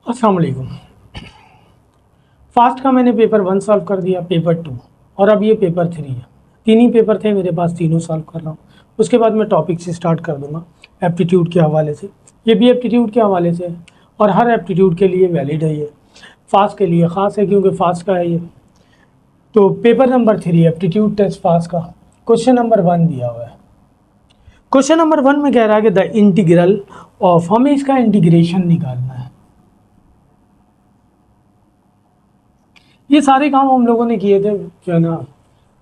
अस्सलाम वालेकुम। फास्ट का मैंने पेपर 1 सॉल्व कर दिया, पेपर 2 और अब ये पेपर 3 है। तीन ही पेपर थे मेरे पास, तीनों सॉल्व कर रहा हूँ। उसके बाद मैं टॉपिक से स्टार्ट कर दूंगा एप्टीट्यूड के हवाले से। ये भी एप्टीट्यूड के हवाले से है और हर एप्टीट्यूड के लिए वैलिड है। ये फास्ट के लिए ख़ास है क्योंकि फास्ट का है ये। तो paper number 3 aptitude test fast का क्वेश्चन नंबर 1 दिया हुआ है। क्वेश्चन नंबर 1 में कह रहा है कि द इंटीग्रल ऑफ, हमें इसका इंटीग्रेशन निकालना है। ये सारे काम हम लोगों ने किए थे जो है ना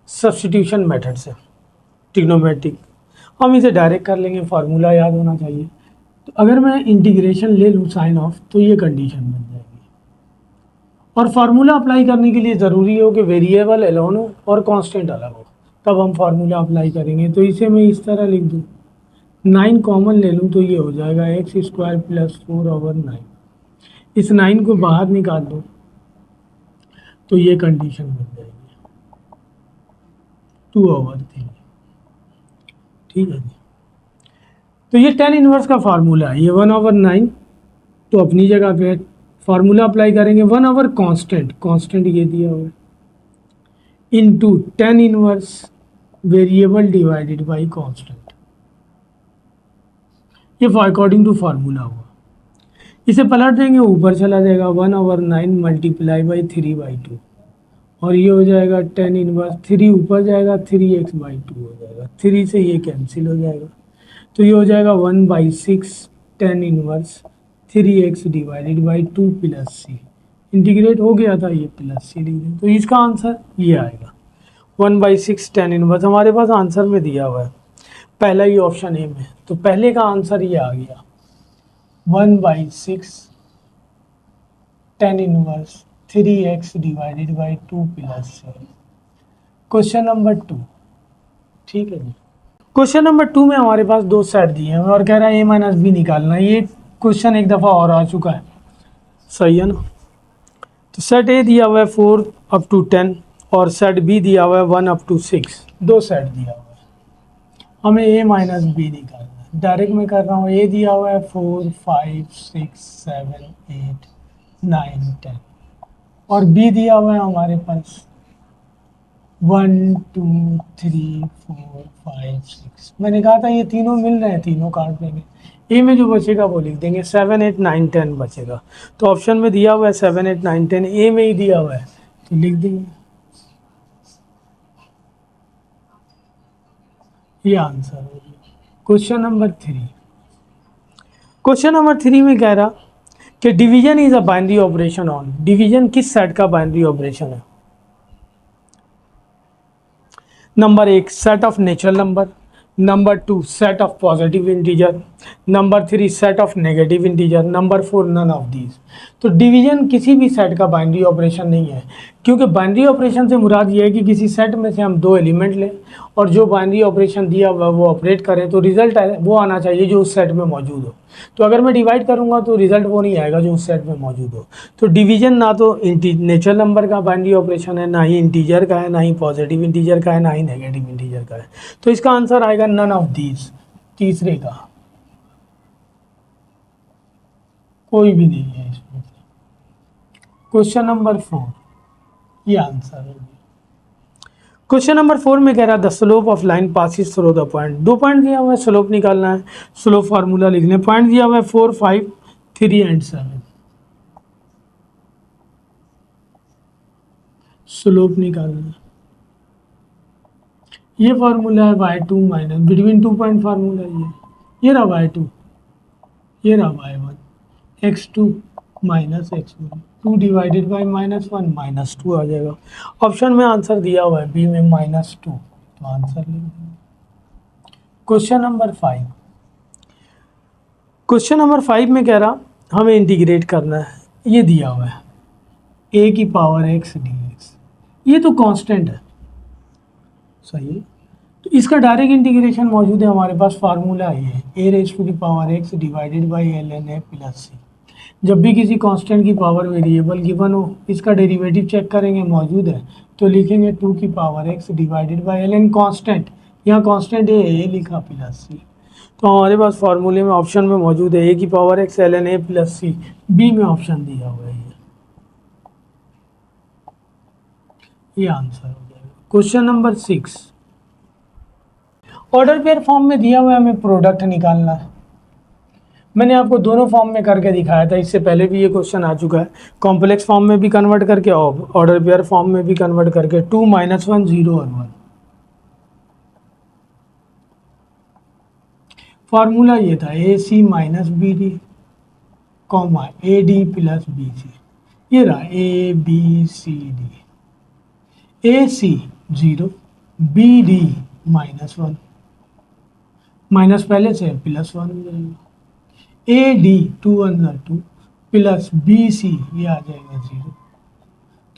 सब्स्टिट्यूशन मेथड से, ट्रिग्नोमेट्रिक। हम इसे डायरेक्ट कर लेंगे, फार्मूला याद होना चाहिए। तो अगर मैं इंटीग्रेशन ले लूँ साइन ऑफ, तो ये कंडीशन बन जाएगी। और फार्मूला अप्लाई करने के लिए ज़रूरी हो कि वेरिएबल एलोन हो और कांस्टेंट अलग हो, तब हम फार्मूला अप्लाई करेंगे। तो इसे मैं इस तरह लिख दूँ, 9 कॉमन ले लूँ तो ये हो जाएगा x² + 4/9। इस 9 को बाहर निकाल दूँ तो ये कंडीशन बन जाएगी 2/3। ठीक है जी। तो ये tan इनवर्स का फार्मूला है, ये 1/9 तो अपनी जगह पे फार्मूला अप्लाई करेंगे। 1 कांस्टेंट, कांस्टेंट ये दिया हुआ है, into tan inverse variable divided by constant. ये अकॉर्डिंग टू फार्मूला हुआ। इसे पलट देंगे, ऊपर चला जाएगा 1/9 मल्टीप्लाई बाई 3/2 और ये हो जाएगा tan इनवर्स, 3 ऊपर जाएगा 3x/2 हो जाएगा, 3 से ये कैंसिल हो जाएगा। तो ये हो जाएगा 1/6 tan inverse 3x divided by 2 + c। Integrate हो गया था, ये +c लिख दें तो इसका आंसर ये आएगा 1/6 tan इनवर्स। हमारे पास आंसर में दिया हुआ है पहला ही ऑप्शन ए में, तो पहले का आंसर ये आ गया 1/6 tan inverse 3x divided by 2 + c। Question number 2। ठीक है जी। क्वेश्चन नंबर 2 में हमारे पास दो सेट दिए हैं और कह रहा है a - b निकालना है। ये क्वेश्चन एक दफ़ा और आ चुका है, सही है ना। तो सेट ए दिया हुआ है 4 up to 10 और सेट बी दिया हुआ है 1 up to 6। दो सेट दिया हुआ है, हमें a - b निकालना है। डायरेक्ट में कर रहा हूँ। ए दिया हुआ है 4 5 6 7 8 9 10 और बी दिया हुआ है हमारे पास 1 2 3 4 5 6। मैंने कहा था ये तीनों मिल रहे हैं, तीनों काट देंगे। ए में जो बचेगा वो लिख देंगे, 7 8 9 10 बचेगा। तो ऑप्शन में दिया हुआ है 7 8 9 10, ए में ही दिया हुआ है तो लिख देंगे। ये आंसर हो गया क्वेश्चन नंबर 3। क्वेश्चन नंबर 3 में कह रहा कि division is a binary operation on. Division किस सेट का बाइनरी ऑपरेशन है? Number 1 set of natural number, number 2 set of positive integer, number 3 set of negative integer, number 4 none of these. तो division किसी भी सेट का binary operation नहीं है, क्योंकि बाइनरी ऑपरेशन से मुराद ये है कि किसी सेट में से हम दो एलिमेंट लें और जो बाइनरी ऑपरेशन दिया हुआ वो ऑपरेट करें, तो रिजल्ट वो आना चाहिए जो उस सेट में मौजूद हो। तो अगर मैं डिवाइड करूंगा तो रिजल्ट वो नहीं आएगा जो उस सेट में मौजूद हो। तो डिवीजन ना तो नेचुरल नंबर का बाइनरी ऑपरेशन है, ना ही इंटीजर का है, ना ही पॉजिटिव इंटीजर का है, ना ही नेगेटिव इंटीजर का है। तो इसका आंसर आएगा नन ऑफ दीज, तीसरे का कोई भी नहीं है इसमें। क्वेश्चन नंबर 4 ये आंसर है। क्वेश्चन नंबर 4 में कह रहा है the slope of line passes through the point. दो पॉइंट दिया हुआ है, स्लोप निकालना है। स्लोप फार्मूला लिख लें। पॉइंट दिया हुआ है 4 5 3 एंड 7। स्लोप निकालना है। ये फार्मूला है y2 minus between 2 point formula. ये रहा y2, ये रहा y1, x2 minus x1, 2 divided by -1 -2 आ जाएगा। ऑप्शन में आंसर दिया हुआ है बी में -2, तो आंसर लिख देंगे। Question number 5। क्वेश्चन नंबर 5 में कह रहा हमें इंटीग्रेट करना है। ये दिया हुआ है a⁻x dx, ये तो कांस्टेंट है, सही है। तो इसका डायरेक्ट इंटीग्रेशन मौजूद है हमारे पास। फार्मूला ये a⁻x divided by ln a + c। जब भी किसी कांस्टेंट की पावर वेरिएबल गिवन हो, इसका डेरिवेटिव चेक करेंगे, मौजूद है तो लिखेंगे 2⁻x divided by ln constant, यहाँ कांस्टेंट ए लिखा + c। तो हमारे पास फार्मूले में ऑप्शन में मौजूद है ए की power x l n a plus c, B में ऑप्शन दिया हुआ है ये आंसर हो जाएगा। Question number 6, order pair form में दिया हुआ है, हमें प्रोडक्ट निकालना है। मैंने आपको दोनों फॉर्म में करके दिखाया था, इससे पहले भी ये क्वेश्चन आ चुका है, कॉम्प्लेक्स फॉर्म में भी कन्वर्ट करके और ऑर्डर पेयर फॉर्म में भी कन्वर्ट करके 2 -1 0 और 1। फार्मूला ये था A C minus B D comma A D plus B C, ये रहा A B C D, A C 0, B D -1, minus पहले से प्लस 1 हो जाएगा, ए डी 2 अंदर 2 प्लस बी सी ये आ जाएगा 0,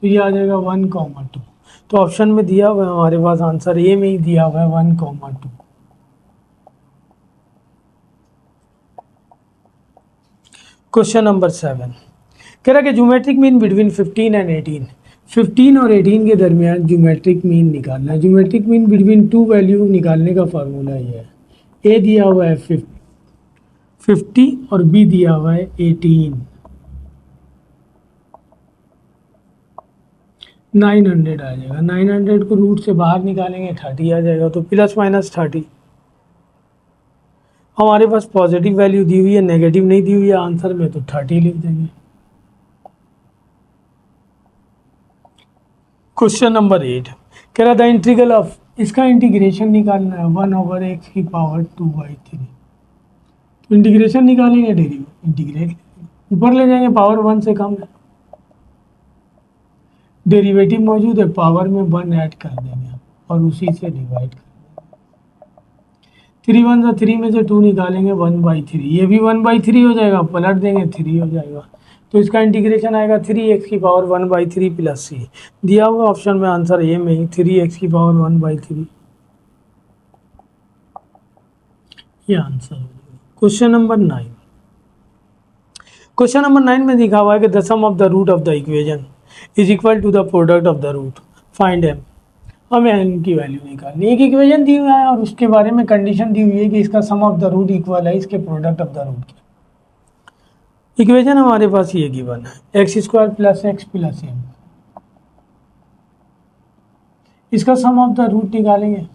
तो ये आ जाएगा 1,2। तो ऑप्शन में दिया हुआ है हमारे पास आंसर ए में ही दिया हुआ है 1,2। क्वेश्चन नंबर 7 कह रहा है कि ज्योमेट्रिक मीन बिटवीन 15 एंड 18, 15 और 18 के दरमियान ज्योमेट्रिक मीन निकालना है। Geometric mean between two value निकालने का फार्मूला ये है, ए दिया हुआ है 50 और बी दिया हुआ है 18, 900 आ जाएगा। 900 को रूट से बाहर निकालेंगे 30 आ जाएगा, तो प्लस माइनस 30। हमारे पास पॉजिटिव वैल्यू दी हुई है, नेगेटिव नहीं दी हुई है आंसर में, तो 30 लिख देंगे। क्वेश्चन नंबर 8 कह रहा था इंटीग्रल ऑफ, इसका इंटीग्रेशन निकालना है 1/x की पावर 2/3। तो इंटीग्रेशन निकालेंगे, इंटीग्रेट ऊपर ले जाएंगे, पावर 1 से कम है, डेरिवेटिव मौजूद है, पावर में 1 ऐड कर देंगे और उसी से डिवाइड कर देंगे। 3 1 से 3 में से 2 निकालेंगे 1/3, ये भी 1/3 हो जाएगा, पलट देंगे 3 हो जाएगा। तो इसका इंटीग्रेशन आएगा 3x की पावर 1/3 प्लस सी, दिया हुआ ऑप्शन में आंसर ए में ही 3x की पावर 1/3 ये आंसर हो जाएगा। क्वेश्चन नंबर 9, क्वेश्चन नंबर 9 में दिखा हुआ है कि the sum of the root of the equation is equal to the product of the root, find m. हमें एन की वैल्यू निकालनी है। एक इक्वेशन दी हुआ है और उसके बारे में कंडीशन दी हुई है कि इसका सम ऑफ द रूट इक्वल है इसके प्रोडक्ट ऑफ द रूट के। इक्वेशन हमारे पास ये गिवन है x² + x + m, इसका सम ऑफ द रूट निकालेंगे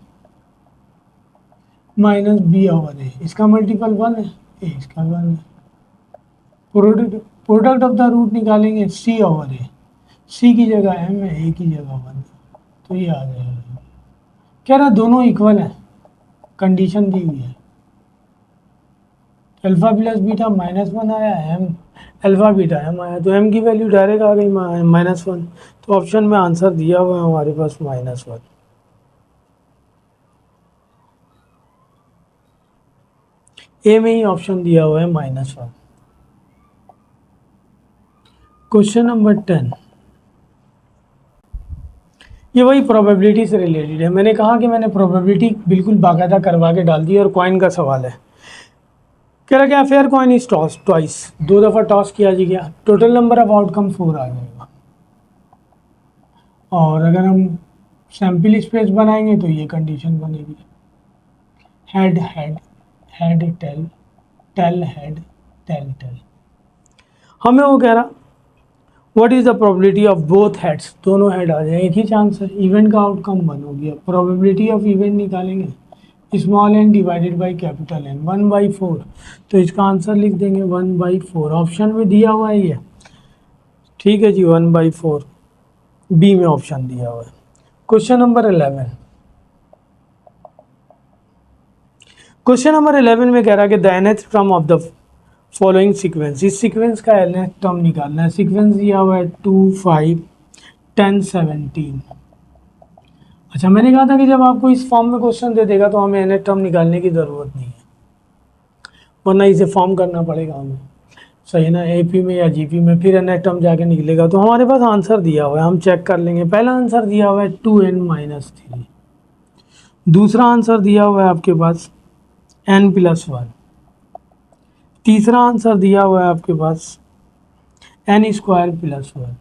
-b/a, इसका मल्टीपल 1 है, a इसका 1 है। प्रोडक्ट ऑफ द रूट निकालेंगे c/a, c की जगह m है, a की जगह 1 है, तो ये आ जाएगा। कह रहा दोनों इक्वल है, कंडीशन दी हुई है, अल्फा प्लस बीटा -1 आया, m अल्फा बीटा m आया, तो m की वैल्यू डायरेक्ट आ गई -1। तो ऑप्शन में आंसर दिया हुआ है हमारे पास -1, ए में ही ऑप्शन दिया हुआ है -1। क्वेश्चन नंबर 10, ये वही प्रोबेबिलिटी से रिलेटेड है। मैंने कहा कि मैंने प्रोबेबिलिटी बिल्कुल बाकायदा करवा के डाल दी और कॉइन का सवाल है। कह रहा क्या fair coin is toss twice, 2 दफ़ा टॉस किया जी गया, टोटल नंबर ऑफ आउटकम 4 आ जाएगा। और अगर हम सैम्पल स्पेस बनाएंगे तो ये कंडीशन बनेगी, head head head tail tail head tail tail. हमें वो कह रहा what is the probability of both heads, दोनों हेड आ जाए, एक ही चांस है, इवेंट का आउटकम 1 हो गया। प्रोबेबिलिटी ऑफ इवेंट निकालेंगे, small n divided by capital N, 1/4, तो इसका आंसर लिख देंगे 1/4। ऑप्शन में दिया हुआ है ये, ठीक है जी, 1/4 बी में ऑप्शन दिया हुआ है। क्वेश्चन नंबर 11, क्वेश्चन नंबर 11 में कह रहा है कि the nth term of the following sequence, इस सीक्वेंस का nth टर्म निकालना है। सीक्वेंस दिया हुआ है 2 5 10 17। अच्छा, मैंने कहा था कि जब आपको इस फॉर्म में क्वेश्चन दे देगा तो हमें nth टर्म निकालने की ज़रूरत नहीं है, वरना इसे फॉर्म करना पड़ेगा हमें, सही ना, AP में या GP में, फिर nth टर्म जाके निकलेगा। तो हमारे पास आंसर दिया हुआ है, हम चेक कर लेंगे। पहला आंसर दिया हुआ है 2n-3, दूसरा आंसर दिया हुआ है आपके पास n+1, तीसरा आंसर दिया हुआ है आपके पास n² + 1,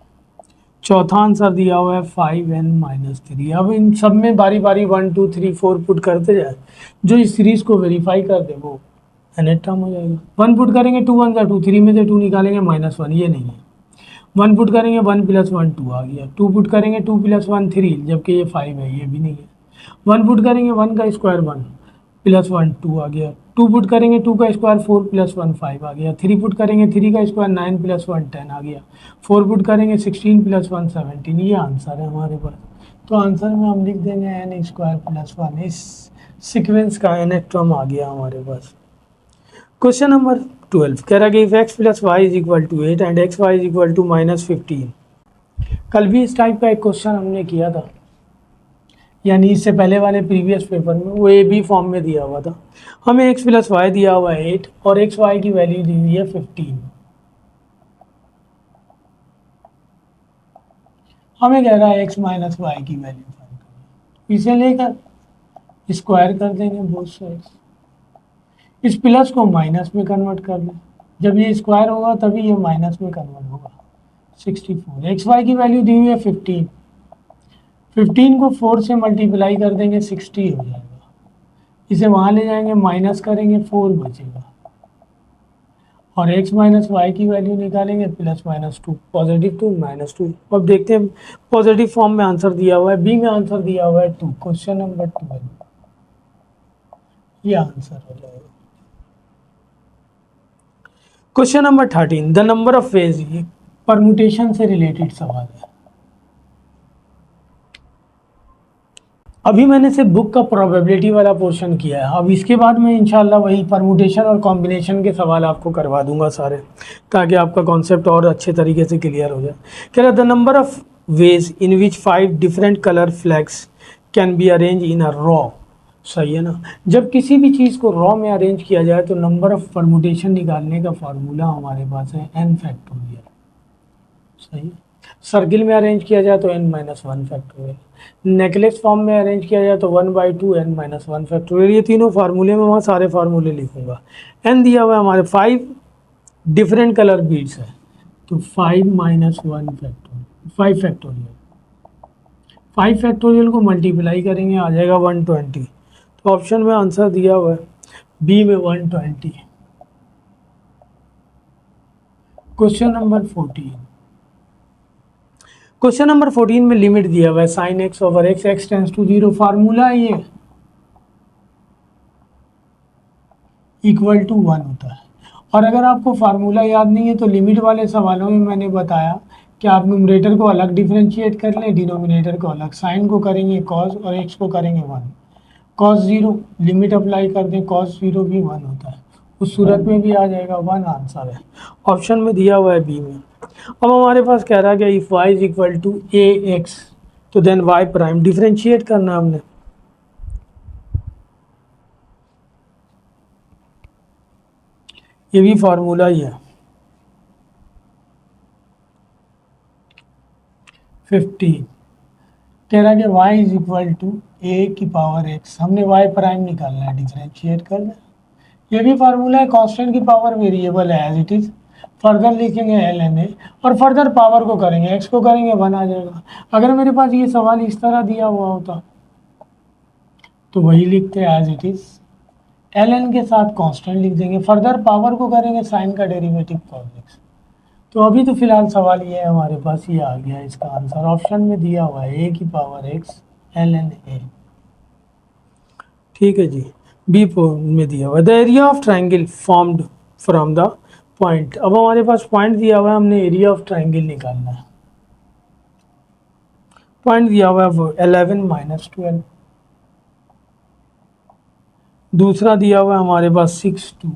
चौथा आंसर दिया हुआ है 5n-3। अब इन सब में बारी बारी 1 2 3 4 पुट करते जाए, जो इस सीरीज़ को वेरीफाई कर दे वो nth टर्म हो जाएगा। 1 पुट करेंगे 2 1 2, 3 में से 2 निकालेंगे -1, ये नहीं है। 1 पुट करेंगे 1 + 1 2 आ गया। 2 पुट करेंगे 2 + 1 3, जबकि ये 5 है, ये भी नहीं है। 1 पुट करेंगे 1 का स्क्वायर 1 + 1 2 आ गया। 2 पुट करेंगे 2 का स्क्वायर 4 + 1 5 आ गया। 3 पुट करेंगे 3 का स्क्वायर 9 + 1 10 आ गया। 4 पुट करेंगे 16 + 1 17, ये आंसर है हमारे पास। तो आंसर में हम लिख देंगे n स्क्वायर + 1, इस सीक्वेंस का nth टर्म आ गया हमारे पास। क्वेश्चन नंबर 12 कह रहा कि if x + y = 8 and xy = -15। कल भी इस टाइप का एक क्वेश्चन हमने किया था, यानी इससे पहले वाले प्रीवियस पेपर में, वो ए बी फॉर्म में दिया हुआ था। हमें x + y दिया हुआ है 8 और एक्स वाई की वैल्यू दी हुई है 15। हमें कह रहा है x - y की वैल्यू फाइंड करनी। इसे लेकर स्क्वायर कर देंगे बोथ साइड्स, इस प्लस को माइनस में कन्वर्ट कर लें। जब ये स्क्वायर होगा तभी ये माइनस में कन्वर्ट होगा। 64, एक्स वाई की वैल्यू दी हुई है 15। 15 को 4 से मल्टीप्लाई कर देंगे 60 हो जाएगा। इसे वहाँ ले जाएंगे माइनस करेंगे 4 बचेगा, और x - y की वैल्यू निकालेंगे +-2, +2 -2। अब देखते हैं पॉजिटिव फॉर्म में आंसर दिया हुआ है, बी में आंसर दिया हुआ है 2। क्वेश्चन नंबर 12 ये आंसर हो जाएगा। Question number 13 the number of ways, ये परमुटेशन से रिलेटेड सवाल है। अभी मैंने सिर्फ बुक का प्रोबेबिलिटी वाला पोर्शन किया है, अब इसके बाद मैं इंशाल्लाह वही परमुटेशन और कॉम्बिनेशन के सवाल आपको करवा दूंगा सारे, ताकि आपका कॉन्सेप्ट और अच्छे तरीके से क्लियर हो जाए। कह रहा the number of ways in which 5 different colour flags can be arrange in a raw. सही है ना। जब किसी भी चीज़ को रॉ में अरेंज किया जाए तो नंबर ऑफ परमुटेशन निकालने का फार्मूला हमारे पास है n फैक्टोरियल। सही। सर्किल में अरेंज किया जाए तो n - 1 फैक्टोरियल, नेकलेस फॉर्म में अरेंज किया जाए तो 1/2 n - 1 फैक्टोरियल। ये तीनों फार्मूले में वहाँ सारे फार्मूले लिखूंगा। n दिया हुआ है हमारे 5 डिफरेंट कलर बीड्स है, तो 5 - 1 फैक्टोरियल, 5 फैक्टोरियल। 5 फैक्टोरियल को मल्टीप्लाई करेंगे आ जाएगा 120। तो ऑप्शन में आंसर दिया हुआ है बी में 120। क्वेश्चन नंबर 14, क्वेश्चन नंबर 14 में लिमिट दिया हुआ है sin x over x, x tends to 0। Formula ये इक्वल टू 1 होता है। और अगर आपको फार्मूला याद नहीं है तो लिमिट वाले सवालों में मैंने बताया कि आप न्यूमरेटर को अलग डिफरेंशिएट कर लें, डिनोमिनेटर को अलग। साइन को करेंगे कॉस और एक्स को करेंगे 1। कॉस 0 लिमिट अप्लाई कर दें, कॉस 0 भी 1 होता है, उस सूरत में भी आ जाएगा 1। आंसर है ऑप्शन में दिया हुआ है बी में। अब हमारे पास कह रहा है कि if y is equal to a x तो देन y प्राइम डिफरेंशिएट करना हमने। ये भी फार्मूला ही है 15। कह रहा है कि y इज इक्वल टू ए की पावर x, हमने y प्राइम निकालना है, डिफरेंशिएट करना है। ये भी फार्मूला है, कांस्टेंट की पावर वेरिएबल है एज इट इज। फर्दर लिखेंगे एल एन ए और फर्दर पावर को करेंगे, एक्स को करेंगे 1 आ जाएगा। अगर मेरे पास ये सवाल इस तरह दिया हुआ होता तो वही लिखते हैं as it is, l n के साथ कांस्टेंट लिख देंगे, फर्दर पावर को करेंगे साइन का डेरिवेटिव कॉस एक्स। तो अभी तो फिलहाल सवाल ये है हमारे पास, ये आ गया इसका आंसर। ऑप्शन में दिया हुआ है ए की power x l n a. ठीक है जी। बी में दिया हुआ है the area of triangle formed from the point. अब हमारे पास पॉइंट दिया हुआ है, हमने एरिया ऑफ ट्राइंगल निकालना है। पॉइंट दिया हुआ है 11 - 12। दूसरा दिया हुआ है हमारे पास 6 2।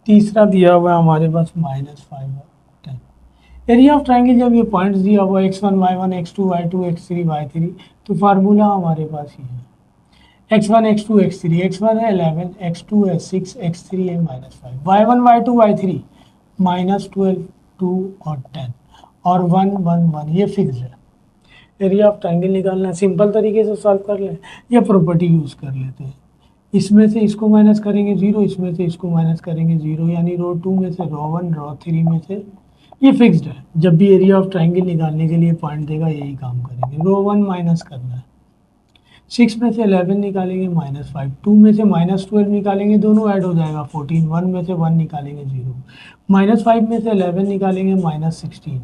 तीसरा दिया हुआ है हमारे पास -5 और 10। एरिया ऑफ ट्राइंगल जब ये पॉइंट्स दिया हुआ है x1 y1 x2 y2 x3 y3, तो फार्मूला हमारे पास ही है x1 x2 x3। x1 है 11, x2 है 6, x3 है -5। y1 y2 y3 -12 2 और 10 और 1 1 1, ये फिक्स है। एरिया ऑफ ट्राइंगल निकालना है, सिंपल तरीके से सॉल्व कर लें या प्रॉपर्टी यूज़ कर लेते हैं। इसमें से इसको माइनस करेंगे 0, इसमें से इसको माइनस करेंगे 0, यानी रो 2 में से रो 1, रो 3 में से, ये फिक्स्ड है। जब भी एरिया ऑफ ट्राइंगल निकालने के लिए पॉइंट देगा यही काम करेंगे। रो 1 माइनस करना है, 6 में से 11 निकालेंगे -5, 2 में से -12 निकालेंगे, दोनों ऐड हो जाएगा 14, 1 में से 1 निकालेंगे 0, -5 में से 11 निकालेंगे -16,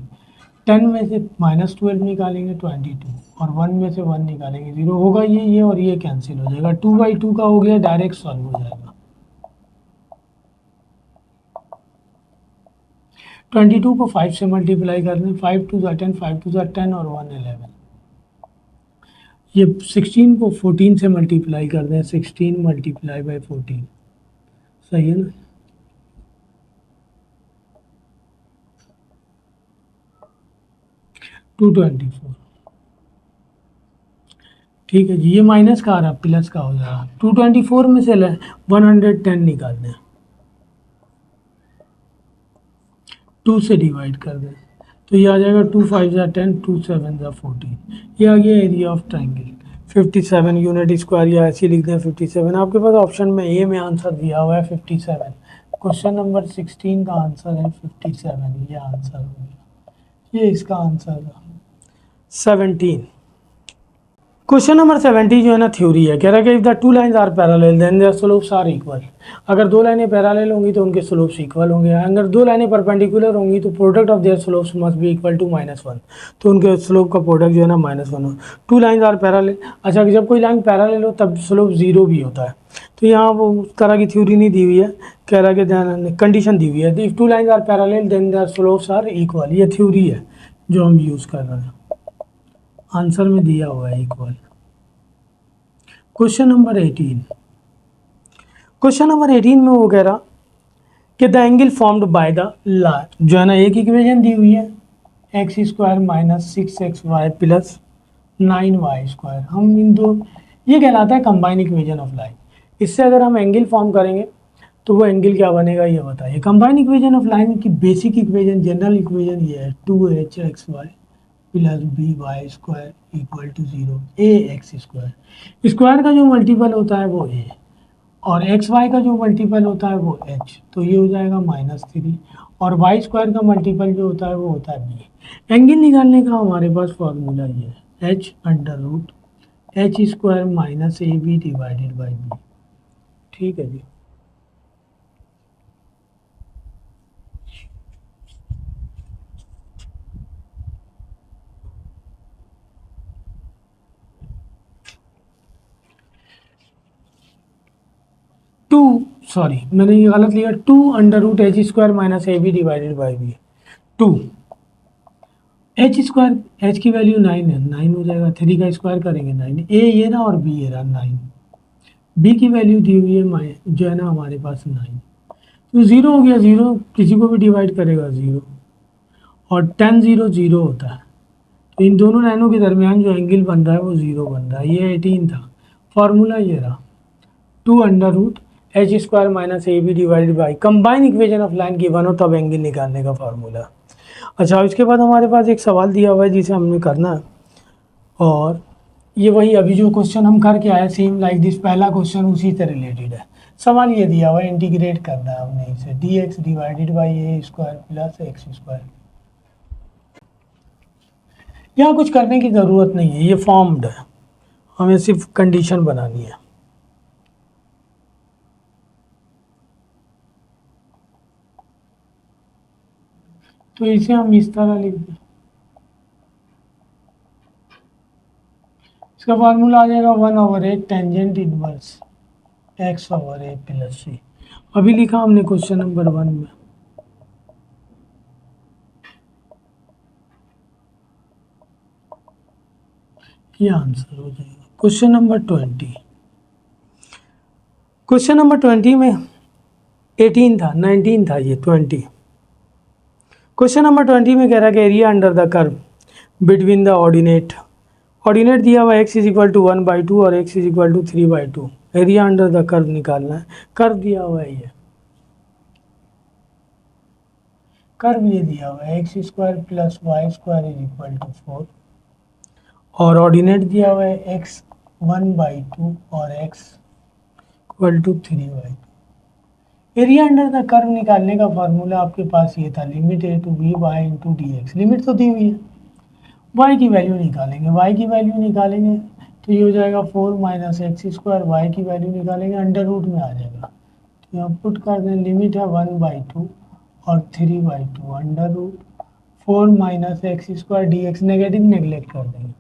10 में से -12 निकालेंगे 22, और 1 में से 1 निकालेंगे 0, होगा ये और ये कैंसिल हो जाएगा, 2/2 का हो गया, डायरेक्ट सॉल्व हो जाएगा। 22 को 5 से मल्टीप्लाई कर दें, 5 2 10, 5 2 10 और 1 11। ये 16 को 14 से मल्टीप्लाई कर दें, 16 मल्टीप्लाई बाई 14, सही है ना। टू 24, ठीक है जी। ये माइनस का आ रहा, प्लस का हो जाएगा। 224 में से 110 निकाल दें, 2 से डिवाइड कर दें, तो ये आ जाएगा 2 5 ज़ा 10, 2 7 ज़ा 14। ये आ गया area of triangle 57 unit square, या ऐसे लिख दें 57। आपके पास ऑप्शन में ए में आंसर दिया हुआ है 57। क्वेश्चन नंबर 16 का आंसर है 57, ये आंसर हो गया, ये इसका आंसर था। 17, क्वेश्चन नंबर 70 जो है ना थ्योरी है, कह रहा है कि if the two lines are parallel then their slopes are equal. अगर दो लाइनें पैरेलल होंगी तो उनके स्लोप्स इक्वल होंगे, अगर दो लाइनें परपेंडिकुलर होंगी तो product of their slopes must be equal to -1, तो उनके स्लोप का प्रोडक्ट जो है ना -1 हो। टू लाइंस आर पैरेलल, अच्छा जब कोई लाइन पैरेलल हो तब स्लोप 0 भी होता है, तो यहाँ वो उस तरह की थ्योरी नहीं दी हुई है, कह रहा है कि कंडीशन दी हुई है, if two lines are parallel then their slopes are equal. ये थ्योरी है जो हम यूज़ कर रहे हैं, आंसर में दिया हुआ है equal. Question number 18, question number 18 में वो कह रहा कि the angle formed by the line, जो है ना एक इक्वेशन दी हुई है, x² - 6xy प्लस 9y²। हम इन दो, ये कहलाता है कंबाइन इक्वेशन ऑफ लाइन। इससे अगर हम एंगल फॉर्म करेंगे तो वो एंगल क्या बनेगा ये बताइए। कंबाइन इक्वेशन ऑफ लाइन की बेसिक इक्वेशन, जनरल इक्वेशन ये है 2hxy plus by² equal to 0, ax²। Square का जो मल्टीपल होता है वो a, और xy का जो मल्टीपल होता है वो h, तो ये हो जाएगा -3, और y² का मल्टीपल जो होता है वो होता है b। एंगल निकालने का हमारे पास फॉर्मूला ये है h² - ab divided by b, ठीक है जी। सॉरी मैंने ये गलत लिया, 2√h² - ab divided by b। 2 h², h की वैल्यू 9 है, 9 हो जाएगा, 3 का स्क्वायर करेंगे 9, a ये रहा और b ये रहा 9, b की वैल्यू दी हुई है जो है ना हमारे पास 9, तो 0 हो गया, 0 किसी को भी डिवाइड करेगा 0, और 10 0 0 होता है, तो इन दोनों लाइनों के दरमियान जो एंगल बन रहा है वो 0 बन रहा है। ये 18 था, फॉर्मूला ये रहा 2√h² - ab divided by combine equation of line की वन हो तब एंगल निकालने का फार्मूला। अच्छा इसके बाद हमारे पास एक सवाल दिया हुआ है जिसे हमने करना है, और ये वही अभी जो क्वेश्चन हम करके आए सेम लाइक दिस, पहला क्वेश्चन उसी से रिलेटेड है। सवाल ये दिया हुआ है, इंटीग्रेट करना है हमने इसे, dx divided by a² plus x²। यहाँ कुछ करने की ज़रूरत नहीं है, ये फॉर्म्ड है, हमें सिर्फ कंडीशन बनानी है। तो इसे हम इस तरह लिख दें, इसका फार्मूला आ जाएगा 1/8 tangent inverse x/a plus c। अभी लिखा हमने क्वेश्चन नंबर 1 में, ये आंसर हो जाएगा। क्वेश्चन नंबर 20, क्वेश्चन नंबर 20 में 18 था, 19 था, ये 20। क्वेश्चन नंबर 20 में कह रहा है कि area under the curve between the ordinate दिया हुआ x = 1/2 और x = 3/2। Area under the curve निकालना है, कर्व दिया हुआ है, ये कर्व ये दिया हुआ है x² + y² = 4, और ऑर्डिनेट दिया हुआ है x 1/2 और x = 3/2। Area under the curve निकालने का फार्मूला आपके पास ये था, limit a to b y × dx। Limit तो दी हुई है, y की वैल्यू निकालेंगे, y की वैल्यू निकालेंगे तो ये हो जाएगा 4 माइनस एक्स स्क्वायर, वाई की वैल्यू निकालेंगे अंडर रूट में आ जाएगा, तो यहाँ पुट कर दें, लिमिट है 1/2 और 3/2 under root 4 minus x square d x, negative neglect कर देंगे,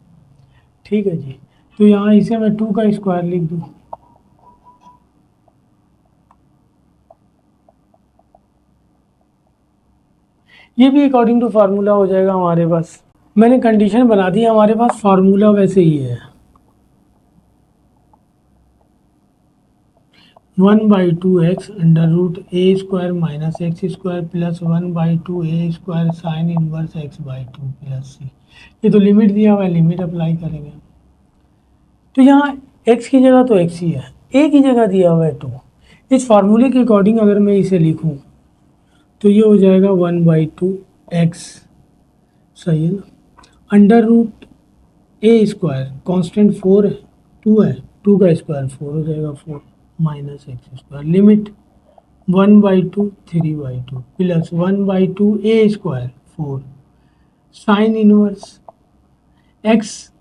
ठीक है जी। तो यहाँ इसे मैं 2 का स्क्वायर लिख दूँ, ये भी अकॉर्डिंग टू फार्मूला हो जाएगा हमारे पास। मैंने कंडीशन बना दी, हमारे पास फार्मूला वैसे ही है 1/2 x under root A square minus x square plus 1/2 A square sine inverse x/2 plus C. ये तो लिमिट दिया हुआ है, लिमिट अप्लाई करेंगे। तो यहाँ x की जगह तो x ही है, a की जगह दिया हुआ है 2। इस फार्मूले के अकॉर्डिंग अगर मैं इसे लिखूँ तो ये हो जाएगा 1/2 एक्स, सही है ना, under root A square constant 4 है, 2 है, 2 का स्क्वायर 4 हो जाएगा, 4 minus x square limit 1/2 3/2 plus 1/2 A square 4 sine inverse x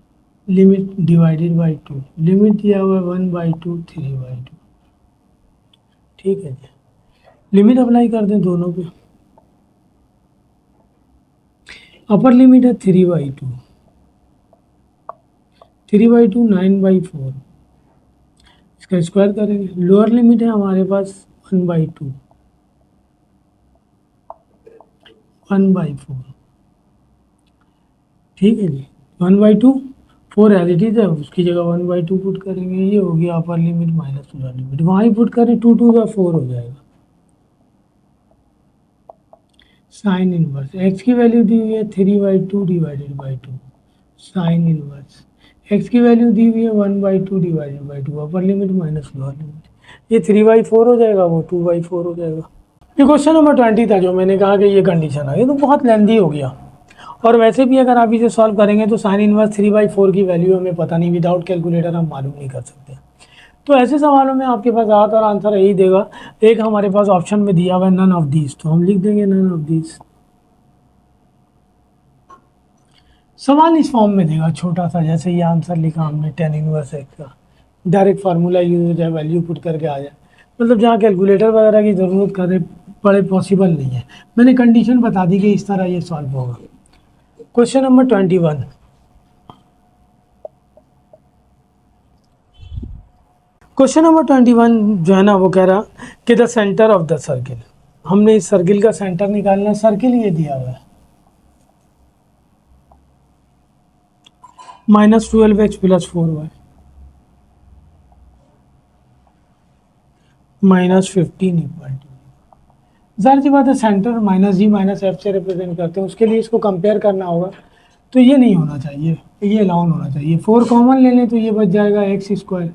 limit divided by 2, limit दिया हुआ है 1/2 3/2, ठीक है जी। लिमिट अप्लाई कर दें दोनों पे, अपर लिमिट है 3/2, 3/2 9/4, इसका स्क्वायर करेंगे, लोअर लिमिट है हमारे पास 1/2 1/4, ठीक है जी। 1/2 4 एज इट इज है, उसकी जगह 1/2 पुट करेंगे, ये हो गया upper limit minus lower limit, वहाँ ही पुट करें 2 2 4 हो जाएगा, साइन इनवर्स एक्स की वैल्यू दी हुई है 3/2 divided by 2 sine inverse x की वैल्यू दी हुई है 1/2 divided by 2, upper limit minus lower limit, ये 3/4 हो जाएगा, वो 2/4 हो जाएगा। ये क्वेश्चन नंबर 20 था जो मैंने कहा कि ये कंडीशन है, ये तो बहुत लेंदी हो गया, और वैसे भी अगर आप इसे सॉल्व करेंगे तो साइन इनवर्स 3/4 की वैल्यू हमें पता नहीं, विदाउट कैलकुलेटर हम मालूम नहीं कर सकते। तो ऐसे सवालों में आपके पास आत और आंसर यही देगा, एक हमारे पास ऑप्शन में दिया हुआ है नन ऑफ दीज, तो हम लिख देंगे नन ऑफ दीज। सवाल इस फॉर्म में देगा छोटा सा, जैसे ये आंसर लिखा हमने tan इनवर्स एक्स का, डायरेक्ट फार्मूला यूज हो जाए, वैल्यू पुट करके आ जाए, मतलब जहाँ कैलकुलेटर वगैरह की ज़रूरत करे पड़े पॉसिबल नहीं है। मैंने कंडीशन बता दी कि इस तरह ये सॉल्व होगा। क्वेश्चन नंबर 21, क्वेश्चन नंबर 21 जो है ना वो कह रहा कि the centre of the circle, हमने इस सर्किल का सेंटर निकालना, सर्किल ये दिया हुआ है -12x + 4y -15 इक्वल टू, जाहिर सी बात है सेंटर -g -f से रिप्रेजेंट करते हैं, उसके लिए इसको कंपेयर करना होगा, तो ये नहीं होना चाहिए, ये अलाउन होना चाहिए। 4 कॉमन ले लें तो ये बच जाएगा एक्स स्क्वायर,